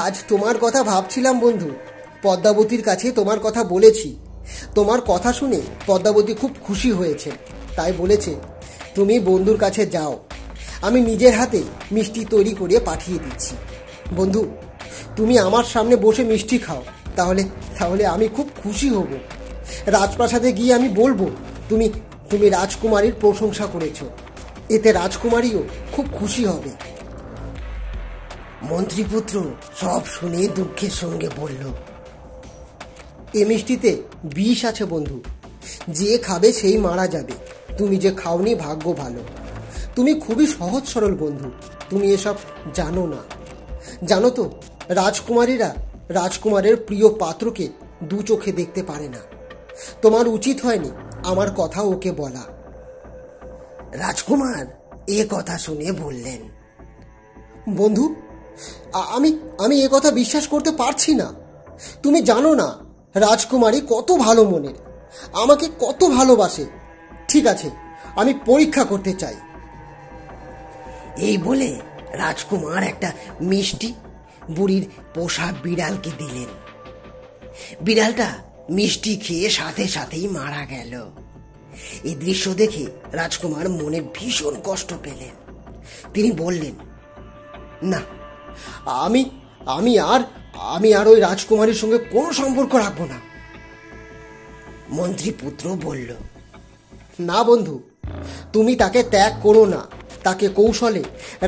আজ তোমার কথা ভাবছিলাম বন্ধু। পদ্মাবতীর কাছে তোমার কথা বলেছি। তোমার কথা শুনে পদ্মাবতী খুব খুশি হয়েছে, তাই বলেছে তুমি বন্ধুর কাছে যাও। আমি নিজের হাতে মিষ্টি তৈরি করে পাঠিয়ে দিচ্ছি। বন্ধু, তুমি আমার সামনে বসে মিষ্টি খাও, তাহলে আমি খুব খুশি হব। রাজপ্রাসাদে গিয়ে আমি বলবো তুমি রাজকুমারীর প্রশংসা করেছো। এতে রাজকুমারীও খুব খুশি হবে। মন্ত্রীপুত্র সব শুনে দুঃখের সঙ্গে বলল, এ মিষ্টিতে বিষ আছে বন্ধু। যে খাবে সেই মারা যাবে। তুমি যে খাওনি ভাগ্য ভালো। তুমি খুবই সহজ সরল বন্ধু। তুমি এসব জানো না। জানো তো, রাজকুমারীরা রাজকুমারের প্রিয় পাত্রকে দু চোখে দেখতে পারে না। তোমার উচিত হয়নি আমার কথা ওকে বলা। রাজকুমার এ কথা শুনে বললেন, বন্ধু, আমি এ কথা বিশ্বাস করতে পারছি না। তুমি জানো না রাজকুমারী কত ভালো মনের, আমাকে কত ভালোবাসে। ঠিক আছে, আমি পরীক্ষা করতে চাই। এই বলে রাজকুমার একটা মিষ্টি বুড়ির পোষা বিড়ালকে দিলেন। বিড়ালটা মিষ্টি খেয়ে সাথে সাথেই মারা গেল। এই দৃশ্য দেখে রাজকুমার মনে ভীষণ কষ্ট পেলেন। তিনি বললেন, না, আমি আর ওই রাজকুমারীর সঙ্গে কোনো সম্পর্ক রাখবো না। মন্ত্রীপুত্র বলল, না বন্ধু, তুমি তাকে ত্যাগ করো না। তাকে কৌশলে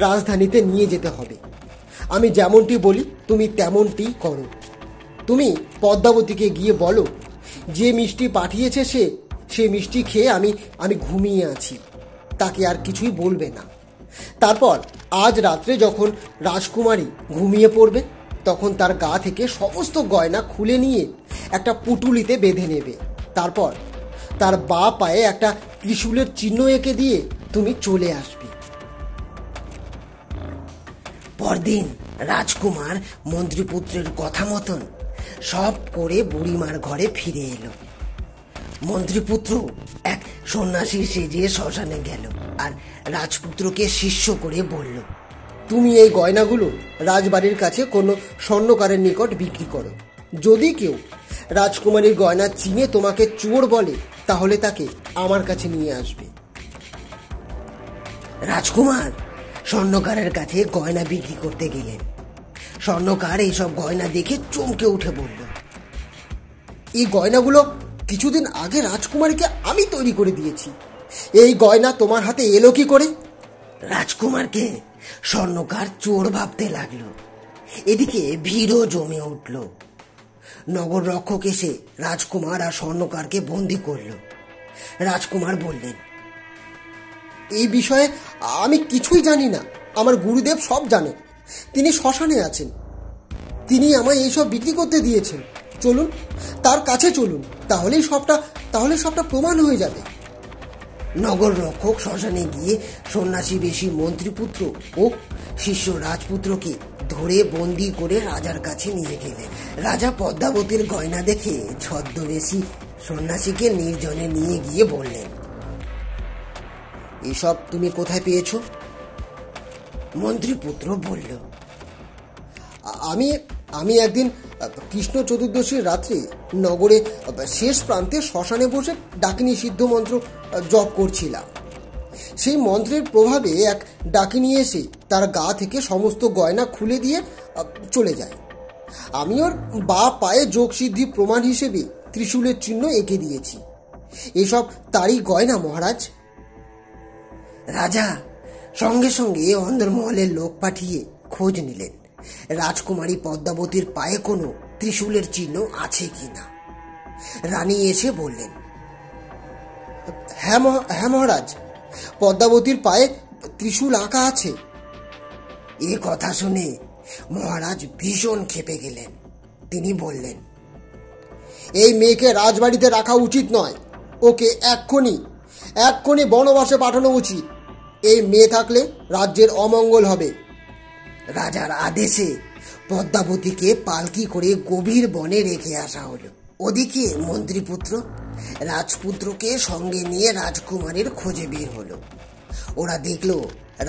রাজধানীতে নিয়ে যেতে হবে। আমি যেমনটি বলি তুমি তেমনটি করো। তুমি পদ্মাবতীকে গিয়ে বলো যে মিষ্টি পাঠিয়েছে সে মিষ্টি খেয়ে আমি ঘুমিয়ে আছি। তাকে আর কিছুই বলবে না। তারপর আজ রাত্রে যখন রাজকুমারী ঘুমিয়ে পড়বে, তখন তার গা থেকে সমস্ত গয়না খুলে নিয়ে একটা পুটুলিতে বেঁধে নেবে। তারপর তার বা পায়ে একটা ত্রিশূলের চিহ্ন এঁকে দিয়ে তুমি চলে আসবে। পরদিন রাজকুমার মন্ত্রীপুত্রের কথা মতন সব করে বুড়িমার ঘরে ফিরে এলো। মন্ত্রীপুত্র এক সন্ন্যাসী সেজে শ্মশানে গেল আর রাজপুত্রকে শিষ্য করে বলল, তুমি এই গয়নাগুলো রাজবাড়ির কাছে কোনো স্বর্ণকারের নিকট বিক্রি করো। যদি কেউ রাজকুমারীর গয়না চিনে তোমাকে চোর বলে, তাহলে তাকে আমার কাছে নিয়ে আসবে। রাজকুমার স্বর্ণকারের কাছে গয়না বিক্রি করতে গেলেন। স্বর্ণকার এইসব গয়না দেখে চমকে উঠে বলল, এই গয়নাগুলো কিছুদিন আগে রাজকুমারীকে আমি তৈরি করে দিয়েছি। এই গয়না তোমার হাতে এলো কি করে? রাজকুমারকে স্বর্ণকার চোর ভাবতে লাগলো। এদিকে ভিড়ও জমে উঠল। নগর রক্ষক এসে রাজকুমার আর স্বর্ণকারকে বন্দি করল। রাজকুমার বললেন, এই বিষয়ে আমি কিছুই জানি না। আমার গুরুদেব সব জানেন। তিনি শ্মশানে আছেন। তিনি আমায় এইসব বিক্রি করতে দিয়েছেন। চলুন, তার কাছে চলুন, তাহলে সবটা প্রমাণ হয়ে যাবে। নগর রক্ষক শ্মশানে গিয়ে সন্ন্যাসী বেশি মন্ত্রীপুত্র ও শিষ্য রাজপুত্রকে ধরে বন্দি করে রাজার কাছে নিয়ে গেলেন। রাজা পদ্মাবতীর গয়না দেখে ছদ্মবেশী সন্ন্যাসীকে নির্জনে নিয়ে গিয়ে বললেন, এসব তুমি কোথায় পেয়েছো? মন্ত্রীপুত্র বলল, আমি একদিন কৃষ্ণ চতুর্দশীর রাত্রে নগরে শেষ প্রান্তে শ্মশানে বসে ডাকিনী সিদ্ধ মন্ত্র জপ করছিলাম। সেই মন্ত্রের প্রভাবে এক ডাকিনী এসে তার গা থেকে সমস্ত গয়না খুলে দিয়ে চলে যায়। আমি ওর বা পায়ে যোগসিদ্ধি প্রমাণ হিসেবে ত্রিশূলের চিহ্ন এঁকে দিয়েছি। এসব তারই গয়না মহারাজ। রাজা সঙ্গে সঙ্গে অন্দরমহলের লোক পাঠিয়ে খোঁজ নিলেন রাজকুমারী পদ্মাবতীর পায়ে কোনো ত্রিশূলের চিহ্ন আছে কিনা। রানী এসে বললেন, হ্যাঁ মহারাজ, পদ্মাবতীর পায়ে ত্রিশূল আঁকা আছে। এ কথা শুনে মহারাজ ভীষণ ক্ষেপে গেলেন। তিনি বললেন, এই মেয়েকে রাজবাড়িতে রাখা উচিত নয়। ওকে এক্ষুনি বনবাসে পাঠানো উচিত। এই মেয়ে থাকলে রাজ্যের অমঙ্গল হবে। রাজার আদেশে পদ্মাবতীকে পালকি করে গভীর বনে রেখে আসা হলো। ওদিকে মন্ত্রীপুত্র রাজপুত্রকে সঙ্গে নিয়ে রাজকুমারীর খোঁজে বের হলো। ওরা দেখলো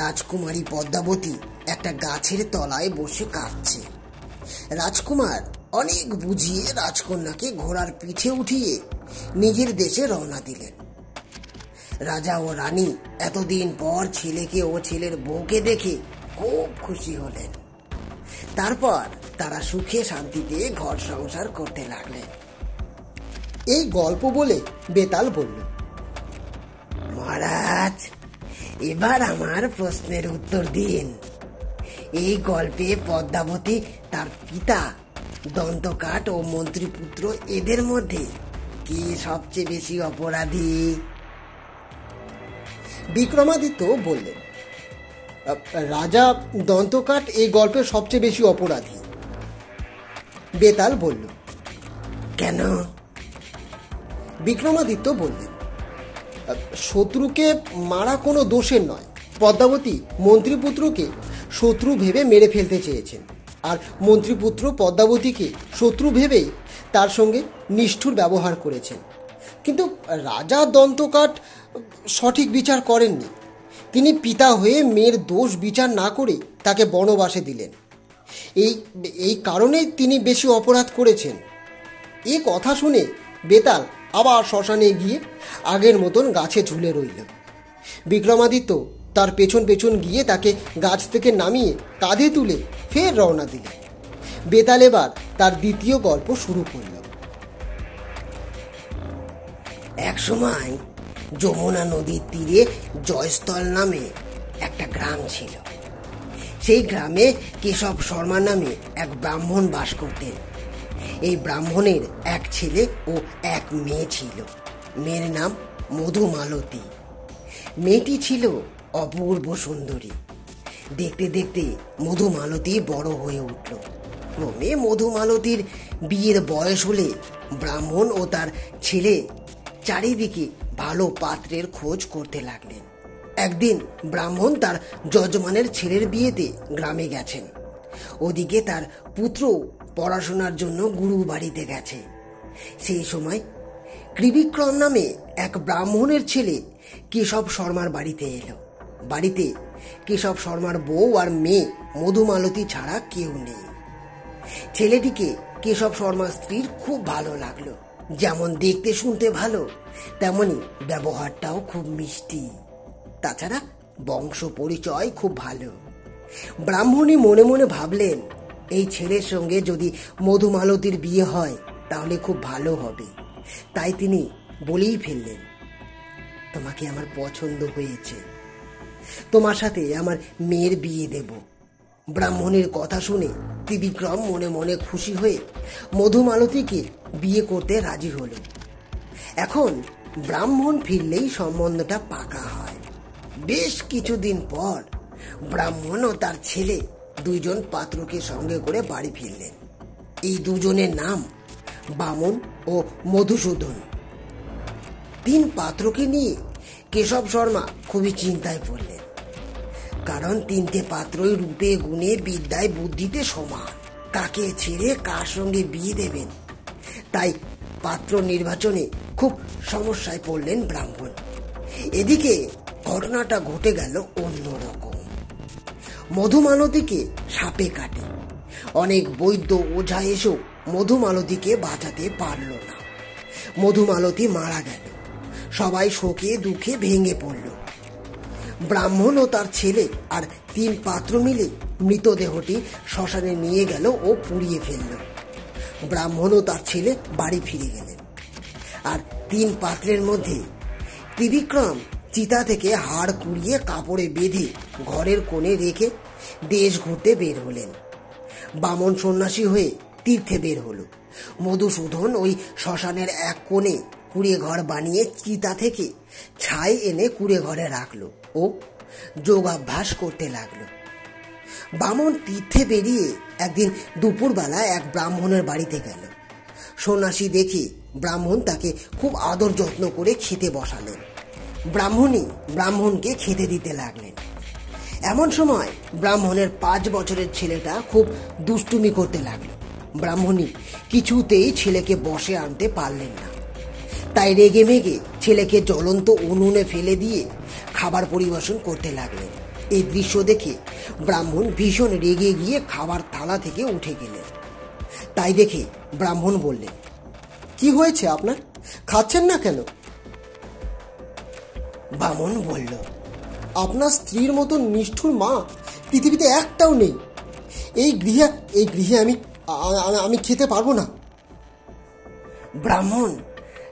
রাজকুমারী পদ্মাবতী একটা গাছের তলায় বসে কাঁদছে। রাজকুমার অনেক বুঝিয়ে রাজকন্যাকে ঘোড়ার পিঠে উঠিয়ে নিজের দেশে রওনা দিলেন। রাজা ও রানী এতদিন পর ছেলেকে ও ছেলের বউকে দেখে খুব খুশি হলেন। তারপর তারা সুখে শান্তিতে ঘর সংসার করতে লাগলেন। এই গল্প বলে বেতাল বলল, মহারাজ, এবার আমার প্রশ্নের উত্তর দিন। এই গল্পে পদ্মাবতী, তার পিতা দন্তকাঠ ও মন্ত্রীপুত্র, এদের মধ্যে কে সবচেয়ে বেশি অপরাধী? বিক্রমাদিত্য বললেন, রাজা দন্তকাঠ এই গল্পের সবচেয়ে বেশি অপরাধী। বেতাল বলল, কেন? বিক্রমাদিত্য বললেন, শত্রুকে মারা কোনো দোষের নয়। পদ্মাবতী মন্ত্রীপুত্রকে শত্রু ভেবে মেরে ফেলতে চেয়েছেন, আর মন্ত্রীপুত্র পদ্মাবতীকে শত্রু ভেবেই তার সঙ্গে নিষ্ঠুর ব্যবহার করেছেন। কিন্তু রাজা দন্তকাঠ সঠিক বিচার করেননি। তিনি পিতা হয়ে মেয়ের দোষ বিচার না করে তাকে বনবাসে দিলেন। এই কারণেই তিনি বেশি অপরাধ করেছেন। এই কথা শুনে বেতাল আবার শ্মশানে গিয়ে আগের মতন গাছে ঝুলে রইল। বিক্রমাদিত্য তার পেছন পেছন গিয়ে তাকে গাছ থেকে নামিয়ে কাঁধে তুলে ফের রওনা দিলেন। বেতাল এবার তার দ্বিতীয় গল্প শুরু করল। এক সময় যমুনা নদীর তীরে জয়স্থল নামে একটা গ্রাম ছিল। সেই গ্রামে কেশব শর্মা নামে এক ব্রাহ্মণ বাস করতেন। এই ব্রাহ্মণের এক ছেলে ও এক মেয়ে ছিল। মেয়ের নাম মধুমালতী। মেয়েটি ছিল অপূর্ব সুন্দরী। দেখতে দেখতে মধুমালতী বড় হয়ে উঠল। ক্রমে মধুমালতীর বিয়ের বয়স হলে ব্রাহ্মণ ও তার ছেলে চারিদিকে ভালো পাত্রের খোঁজ করতে লাগলেন। একদিন ব্রাহ্মণ তার যজমানের ছেলের বিয়েতে গ্রামে গেছেন। ওদিকে তার পুত্র পড়াশোনার জন্য গুরু বাড়িতে গেছে। সেই সময় ত্রিবিক্রম নামে এক ব্রাহ্মণের ছেলে কেশব শর্মার বাড়িতে এলো। বাড়িতে কেশব শর্মার বউ আর মেয়ে মধুমালতী ছাড়া কেউ নেই। ছেলেটিকে কেশব শর্মার স্ত্রীর খুব ভালো লাগলো। যেমন দেখতে শুনতে ভালো, তেমনি ব্যবহারটাও খুব মিষ্টি। তাছাড়া বংশ পরিচয় খুব ভালো। ব্রাহ্মণী মনে মনে ভাবলেন, এই ছেলের সঙ্গে যদি মধুমালতীর বিয়ে হয় তাহলে খুব ভালো হবে। তাই তিনি বলেই ফেললেন, তোমাকে আমার পছন্দ হয়েছে, তোমার সাথে আমার মেয়ের বিয়ে দেব। ব্রাহ্মণের কথা শুনে ত্রিবিক্রম মনে মনে খুশি হয়ে মধুমালতীকে বিয়ে করতে রাজি হলো। এখন ব্রাহ্মণ ফিরলেই সম্বন্ধটা পাকা হয়। বেশ কিছুদিন পর ব্রাহ্মণ ও তার ছেলে দুইজন পাত্রকে সঙ্গে করে বাড়ি ফিরলেন। এই দুজনের নাম বামন ও মধুসূদন। 3 পাত্রকে নিয়ে কেশব শর্মা খুবই চিন্তায় পড়লেন, কারণ 3টে পাত্রই রূপে গুণে বিদ্যায় বুদ্ধিতে সমান। কাকে ছেড়ে কার সঙ্গে বিয়ে দেবেন, তাই পাত্র নির্বাচনে খুব সমস্যায় পড়লেন ব্রাহ্মণ। এদিকে ঘটনাটা ঘটে গেল অন্যরকম। মধুমালতীকে সাপে কাটে। অনেক বৈদ্য ওঝা এসেও মধুমালতীকে বাঁচাতে পারল না। মধুমালতী মারা গেল। সবাই শোকে দুঃখে ভেঙে পড়ল। ব্রাহ্মণ ও তার ছেলে আর 3 পাত্র মিলে মৃতদেহটি শ্মশানে নিয়ে গেল ও পুড়িয়ে ফেলল। ব্রাহ্মণ ও তার ছেলে বাড়ি ফিরে গেলেন। আর 3 পাত্রের মধ্যে ত্রিবিক্রম চিতা থেকে হাড় কুড়িয়ে কাপড়ে বেঁধে ঘরের কোণে রেখে দেশ ঘুরতে বের হলেন। বামন সন্ন্যাসী হয়ে তীর্থে বের হলো। মধুসূদন ওই শ্মশানের এক কোণে কুড়ে ঘর বানিয়ে চিতা থেকে ছাই এনে কুড়ে ঘরে রাখলো ও যোগাভ্যাস করতে লাগলো। বামন তীর্থে বেরিয়ে একদিন দুপুরবেলা এক ব্রাহ্মণের বাড়িতে গেল। সন্ন্যাসী দেখে ব্রাহ্মণ তাকে খুব আদর যত্ন করে খেতে বসালেন। ব্রাহ্মণী ব্রাহ্মণকে খেতে দিতে লাগলেন। এমন সময় ব্রাহ্মণের 5 বছরের ছেলেটা খুব দুষ্টুমি করতে লাগলো। ব্রাহ্মণী কিছুতেই ছেলেকে বশে আনতে পারলেন না। তাই রেগে মেগে ছেলেকে জ্বলন্ত উনুনে ফেলে দিয়ে খাবার পরিবেশন করতে লাগলেন। এই দৃশ্য দেখে ব্রাহ্মণ ভীষণ রেগে গিয়ে খাবার থালা থেকে উঠে গেলেন। তাই দেখে ব্রাহ্মণ বললেন, কি হয়েছে আপনার, খাচ্ছেন না কেন? বামন বলল, আপনার স্ত্রীর মতো নিষ্ঠুর মা পৃথিবীতে একটাও নেই। এই গৃহে আমি খেতে পারবো না। ব্রাহ্মণ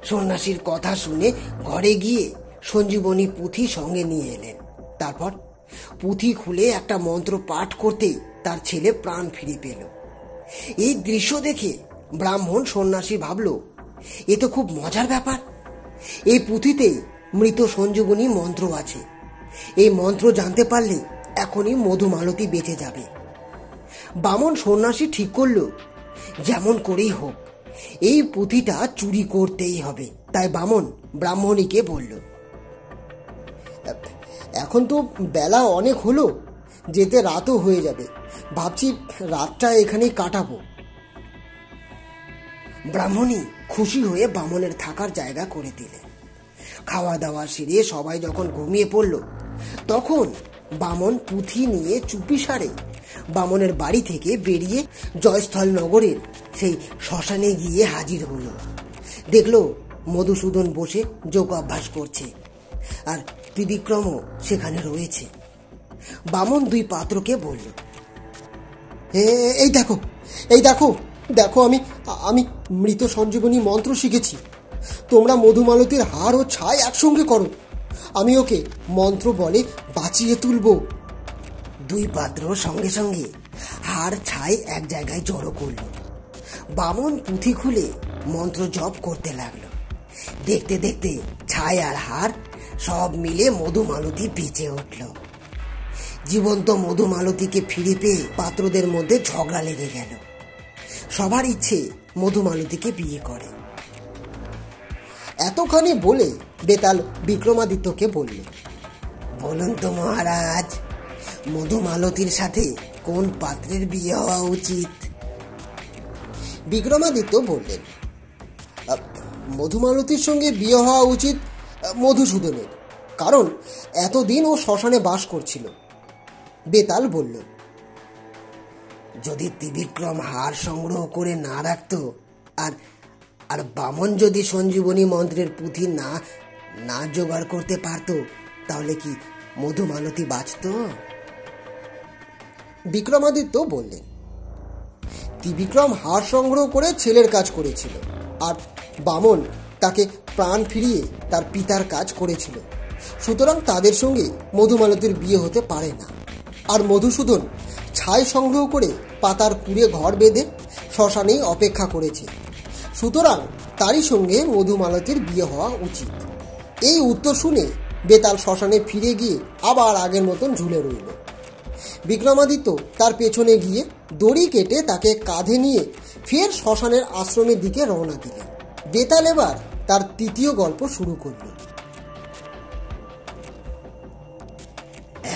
সন্ন্যাসীর কথা শুনে ঘরে গিয়ে সঞ্জীবনী পুঁথি সঙ্গে নিয়ে এলেন। তারপর পুঁথি খুলে একটা মন্ত্র পাঠ করতেই তার ছেলে প্রাণ ফিরে পেল। এই দৃশ্য দেখে ব্রাহ্মণ সন্ন্যাসী ভাবল, এ তো খুব মজার ব্যাপার। এই পুঁথিতে মৃত সঞ্জীবনী মন্ত্র আছে। এই মন্ত্র জানতে পারলে এখনই মধুমালতী বেঁচে যাবে। বামন সন্ন্যাসী ঠিক করল, যেমন করেই হোক এই পুঁথিটা চুরি করতেই হবে। তাই বামন ব্রাহ্মণীকে বলল, এখন তো বেলা অনেক হলো, যেতে রাতও হয়ে যাবে। ভাবছি রাতটা এখানেই কাটাবো। ব্রাহ্মণী খুশি হয়ে বামনের থাকার জায়গা করে দিলেন। খাওয়া দাওয়া সেরে সবাই যখন ঘুমিয়ে পড়ল, তখন বামন পুঁথি নিয়ে চুপিসারে বামনের বাড়ি থেকে বেরিয়ে জয়স্থল নগরের সেই শ্মশানে গিয়ে হাজির হলো। দেখলো মধুসূদন বসে যোগাভ্যাস করছে আর ত্রিবিক্রমও সেখানে রয়েছে। বামন 2 পাত্রকে বলল, এই দেখো আমি মৃত সঞ্জীবনী মন্ত্র শিখেছি। তোমরা মধুমালতীর হাড় ও ছাই একসঙ্গে করো, আমি ওকে মন্ত্র বলে বাঁচিয়ে তুলব। 2 পাত্র সঙ্গে সঙ্গে হাড় ছাই এক জায়গায় জড়ো করল। বামন পুঁথি খুলে মন্ত্র জপ করতে লাগলো। দেখতে দেখতে ছাই আর হাড় সব মিলে মধুমালতী বেঁচে উঠল। জীবন্ত মধুমালতীকে ফিরে পেয়ে পাত্রদের মধ্যে ঝগড়া লেগে গেল। সবার ইচ্ছে মধুমালতীকে বিয়ে করে। এতখানি বলে বেতাল বিক্রমাদিত্যকে বলল, বলুন তো মহারাজ, মধুমালতীর সাথে কোন পাত্রের বিয়ে হওয়া উচিত? বিক্রমাদিত্য বললেন, মধুমালতীর সঙ্গে বিয়ে হওয়া উচিত মধুসূদনের, কারণ এতদিন ও শ্মশানে বাস করছিল। বেতাল বলল, যদি ত্রিবিক্রম হার সংগ্রহ করে না রাখতো আর আর বামন যদি সঞ্জীবনী মন্ত্রের পুঁথি না না জোগাড় করতে পারতো, তাহলে কি মধুমালতী বাঁচত? বিক্রমাদিত্য বললেন, ত্রিবিক্রম হার সংগ্রহ করে ছেলের কাজ করেছিল, আর বামন তাকে প্রাণ ফিরিয়ে তার পিতার কাজ করেছিল। সুতরাং তাদের সঙ্গে মধুমালতীর বিয়ে হতে পারে না। আর মধুসূদন ছাই সংগ্রহ করে পাতার কুড়ে ঘর বেঁধে শ্মশানেই অপেক্ষা করেছে। সুতরাং তারই সঙ্গে মধুমালতীর বিয়ে হওয়া উচিত। এই উত্তর শুনে বেতাল শ্মশানে ফিরে গিয়ে আবার আগের মতন ঝুলে রইল। বিক্রমাদিত্য তার পেছনে গিয়ে দড়ি কেটে তাকে কাঁধে নিয়ে ফের শ্মশানের আশ্রমের দিকে রওনা দিলেন। বেতাল এবার তার তৃতীয় গল্প শুরু করল।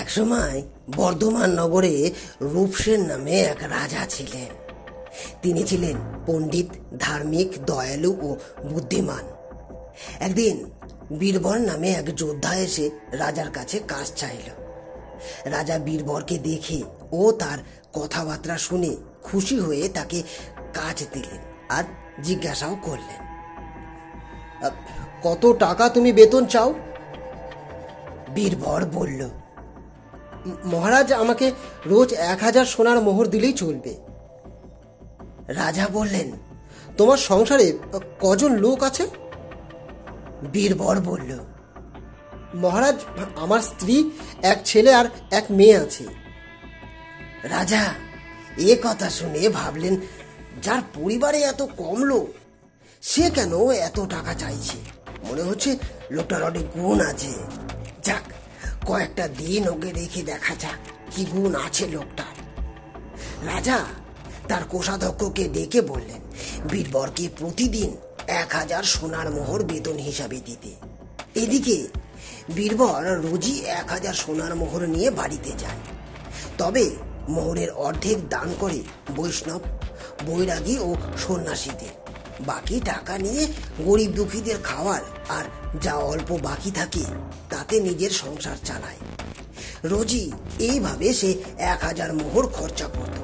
একসময় বর্ধমান নগরে রূপসেন নামে এক রাজা ছিলেন। তিনি ছিলেন পণ্ডিত, ধার্মিক, দয়ালু ও বুদ্ধিমান। একদিন বীরবর নামে এক যোদ্ধা এসে রাজার কাছে কাজ চাইল। রাজা বীরবরকে দেখে ও তার কথাবার্তা শুনে খুশি হয়ে তাকে কাজ দিলেন আর জিজ্ঞাসাও করলেন, কত টাকা তুমি বেতন চাও? বীরবর বলল, মহারাজ, আমাকে রোজ 1000 সোনার মোহর দিলেই চলবে। রাজা বললেন, তোমার সংসারে কজন লোক আছে? বীরবর বলল, মহারাজ, আমার স্ত্রী, এক ছেলে আর এক মেয়ে আছে। রাজা এ কথা শুনে ভাবলেন, যার পরিবারে এত কম লোক, সে কেন এত টাকা চাইছে? মনে হচ্ছে লোকটার অনেক গুণ আছে। যাক, কয়েকটা দিন ওকে রেখে দেখা যাক কি গুণ আছে লোকটার। রাজা তার কোষাধ্যক্ষকে ডেকে বললেন বীরবরকে প্রতিদিন 1000 সোনার মোহর বেতন হিসাবে দিতে। এদিকে বীরবর রোজই 1000 সোনার মোহর নিয়ে বাড়িতে যায়। তবে মোহরের অর্ধেক দান করে বৈষ্ণব, বৈরাগী ও সন্ন্যাসীদের। বাকি টাকা নিয়ে গরিব দুঃখীদের খাওয়ার, আর যা অল্প বাকি থাকে তাতে নিজের সংসার চালায়। রোজই এইভাবে সে 1000 মোহর খরচা করত।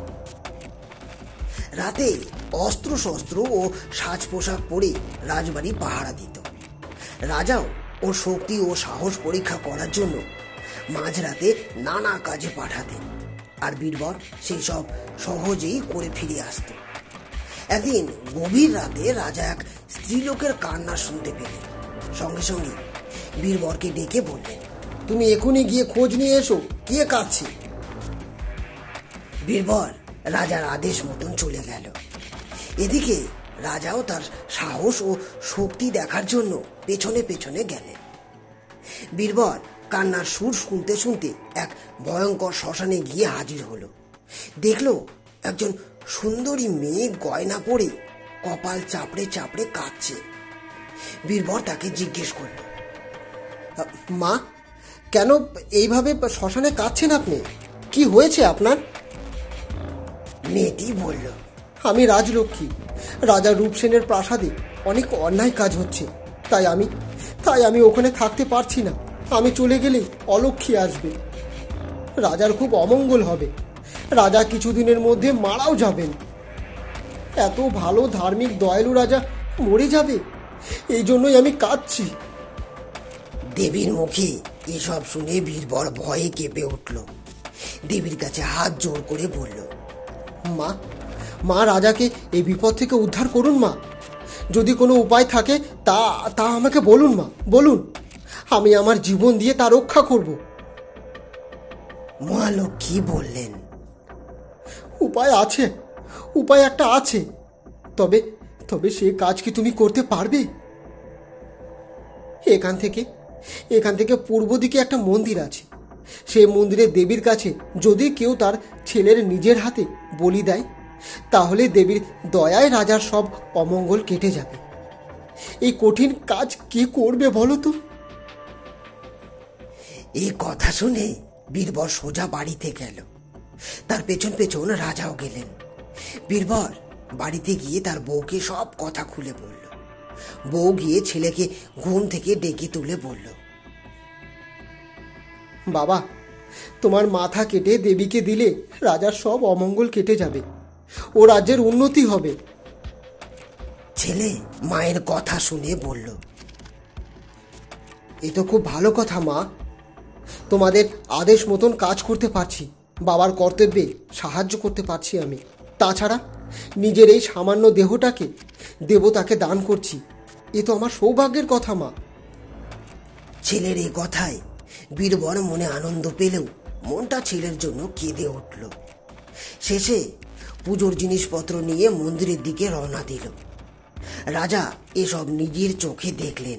রাতে অস্ত্র শস্ত্র ও সাজ পোশাক পরে রাজবাড়ি পাহারা দিত। রাজাও ওর শক্তি ও সাহস পরীক্ষা করার জন্য মাঝরাতে নানা কাজে পাঠাতেন, আর বীরবর সেই সব সহজেই করে ফিরে আসত। একদিন গভীর রাতে রাজা এক স্ত্রীলোকের কান্না শুনতে পেলেন। সঙ্গে সঙ্গে বীরবরকে ডেকে বললেন, তুমি এখনই গিয়ে খোঁজ নিয়ে এসো, কে কাঁদছে। বীরবর রাজার আদেশ মতন চলে গেল। এদিকে রাজাও তার সাহস ও শক্তি দেখার জন্য পেছনে পেছনে গেলেন। বীরবর কান্নার সুর শুনতে শুনতে এক ভয়ঙ্কর শ্মশানে গিয়ে হাজির হলো। দেখলো একজন সুন্দরী মেয়ে গয়না পরে কপাল চাপড়ে চাপড়ে কাঁদছে। বীরবর তাকে জিজ্ঞেস করল, মা, কেন এইভাবে শ্মশানে কাঁদছেন আপনি? কি হয়েছে আপনার? মেয়েটি বলল, আমি রাজলক্ষ্মী। রাজা রূপসেনের প্রাসাদে অনেক অন্যায় কাজ হচ্ছে, তাই আমি ওখানে থাকতে পারছি না। আমি চলে গেলে অলক্ষ্মী আসবে, রাজার খুব অমঙ্গল হবে। রাজা কিছুদিনের মধ্যে মারাও যাবেন। এত ভালো ধার্মিক দয়ালু রাজা মরে যাবে, এই জন্যই আমি কাঁদছি। দেবীর মুখে এসব শুনে বীরবর ভয়ে কেঁপে উঠল। দেবীর কাছে হাত জোর করে বলল, মা, রাজাকে এই বিপদ থেকে উদ্ধার করুন মা। যদি কোনো উপায় থাকে তা আমাকে বলুন মা, বলুন। আমি আমার জীবন দিয়ে তা রক্ষা করব। মহালক্ষ্মী বললেন, উপায় একটা আছে, তবে সে কাজ কি তুমি করতে পারবে? এখান থেকে পূর্ব দিকে একটা মন্দির আছে। সেই মন্দিরের দেবীর কাছে যদি কেউ তার ছেলের নিজের হাতে বলি দেয়, তাহলে দেবীর দয়ায় রাজার সব অমঙ্গল কেটে যাবে। এই কঠিন কাজ কে করবে বলো তো? এই কথা শুনে বীরবর সোজা বাড়িতে গেল। তার পেছন পেছন রাজাও গেলেন। বীরবর বাড়িতে গিয়ে তার বউকে সব কথা খুলে বলল। বউ গিয়ে ছেলেকে ঘুম থেকে ডেকে তুলে বলল, বাবা, তোমার মাথা কেটে দেবীকে দিলে রাজার সব অমঙ্গল কেটে যাবে, ও রাজ্যের উন্নতি হবে। ছেলে মায়ের কথা শুনে বলল, এ তো খুব ভালো কথা মা। তোমাদের আদেশ মতন কাজ করতে পারছি, বাবার কর্তব্যে সাহায্য করতে পারছি আমি। তাছাড়া নিজের এই সামান্য দেহটাকে দেবতাকে দান করছি, এ তো আমার সৌভাগ্যের কথা মা। ছেলের এই কথায় বীরবর মনে আনন্দ পেলেও মনটা ছেলের জন্য কেঁদে উঠল। শেষে পুজোর জিনিসপত্র নিয়ে মন্দিরের দিকে রওনা দিল। রাজা এসব নিজের চোখে দেখলেন,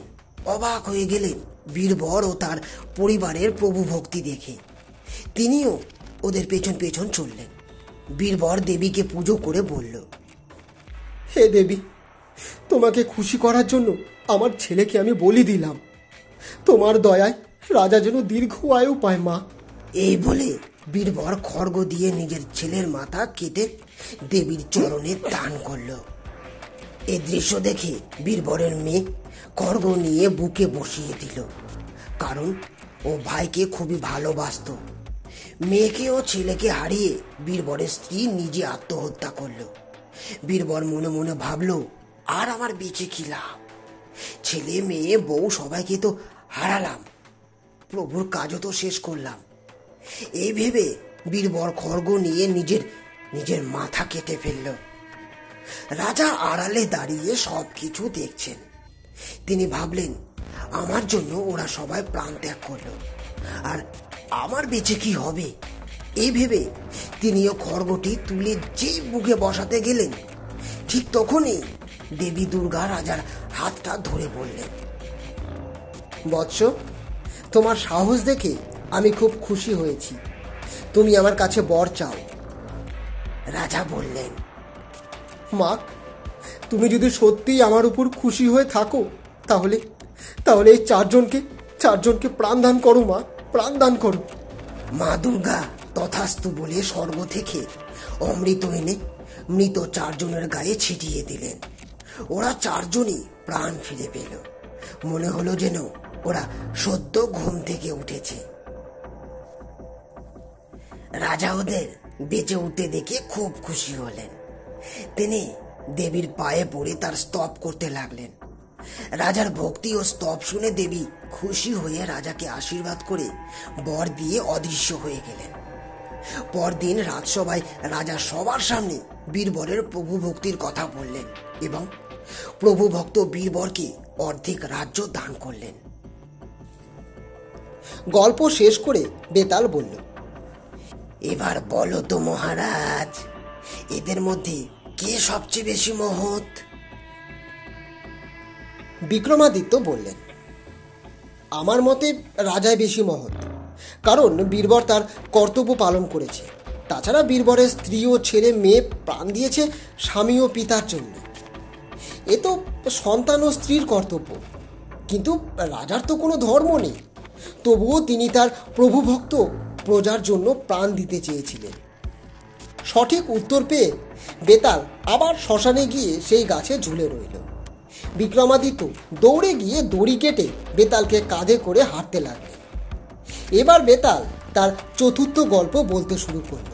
অবাক হয়ে গেলেন বীরবর ও তার পরিবারের প্রভু ভক্তি দেখে। তিনিও ওদের পেছন পেছন চললেন। বীরবর দেবীকে পুজো করে বলল, হে দেবী, তোমাকে খুশি করার জন্য আমার ছেলেকে আমি বলি দিলাম। তোমার দয়ায় রাজা যেন দীর্ঘ আয়ু পায় মা। এই বলে বীরবর খড়গ দিয়ে নিজের ছেলের মাথা কেটে দেবীর চরণে দান করল। এই দৃশ্য দেখে বীরবরের মেয়ে খড়গ নিয়ে বুকে বসিয়ে দিল, কারণ ও ভাইকে খুবই ভালোবাসত। মেয়েকে ও ছেলেকে হারিয়ে বীরবরের স্ত্রী নিজে আত্মহত্যা করল। বীরবর মনে মনে ভাবল, আর আমার বেঁচে কি লাভ? ছেলে মেয়ে বউ সবাইকে তো হারালাম, প্রভুর কাজও তো শেষ করলাম। এই ভেবে বীরবর খড়গ নিয়ে নিজের মাথা কেটে ফেলল। রাজা আড়ালে দাঁড়িয়ে সবকিছু দেখছেন। তিনি ভাবলেন, আমার জন্য ওরা সবাই প্রাণ ত্যাগ করলো, আর আমার বেঁচে কি হবে? এই ভেবে তিনিও খড়গটি তুলে যেই বুকে বসাতে গেলেন, ঠিক তখনই দেবী দুর্গা রাজার হাতটা ধরে বললেন, বৎস, তোমার সাহস দেখে আমি খুব খুশি হয়েছি। তুমি আমার কাছে বর চাও। রাজা বললেন, মা, তুমি যদি সত্যিই আমার উপর খুশি হয়ে থাকো, তাহলে এই চারজনকে প্রাণদান করো মা, প্রাণদান করো। মা দুর্গা তথাস্তু বলে স্বর্গ থেকে অমৃত এনে মৃত চারজনের গায়ে ছিটিয়ে দিলেন। ওরা চারজনই প্রাণ ফিরে পেল। মনে হলো যেন ওরা সদ্য ঘুম থেকে উঠেছে। রাজা ওদের বেঁচে উঠতে দেখে খুব খুশি হলেন। তিনি দেবীর পায়ে পড়ে তার স্তব করতে লাগলেন। রাজার ভক্তি ও স্তব শুনে দেবী খুশি হয়ে রাজাকে আশীর্বাদ করে বর দিয়ে অদৃশ্য হয়ে গেলেন। পরদিন রাজসভায় রাজা সবার সামনে বীরবরের প্রভু ভক্তির কথা বললেন এবং প্রভু ভক্ত বীরবরকে অর্ধেক রাজ্য দান করলেন। গল্প শেষ করে বেতাল বলল, এবার বলো তো মহারাজ, এদের মধ্যে কে সবচেয়ে বেশি মহৎ? বিক্রমাদিত্য বললেন, আমার মতে রাজাই বেশি মহৎ, কারণ বীরবর তার কর্তব্য পালন করেছে। তাছাড়া বীরবরের স্ত্রী ও ছেলে মেয়ে প্রাণ দিয়েছে স্বামী ও পিতার জন্য। এ তো সন্তান ও স্ত্রীর কর্তব্য। কিন্তু রাজার তো কোনো ধর্ম নেই, তবুও তিনি তার প্রভুভক্ত প্রজার জন্য প্রাণ দিতে চেয়েছিলেন। সঠিক উত্তর পেয়ে বেতাল আবার শ্মশানে গিয়ে সেই গাছে ঝুলে রইল। বিক্রমাদিত্য দৌড়ে গিয়ে দড়ি কেটে বেতালকে কাঁধে করে হাঁটতে লাগলেন। এবার বেতাল তার চতুর্থ গল্প বলতে শুরু করল।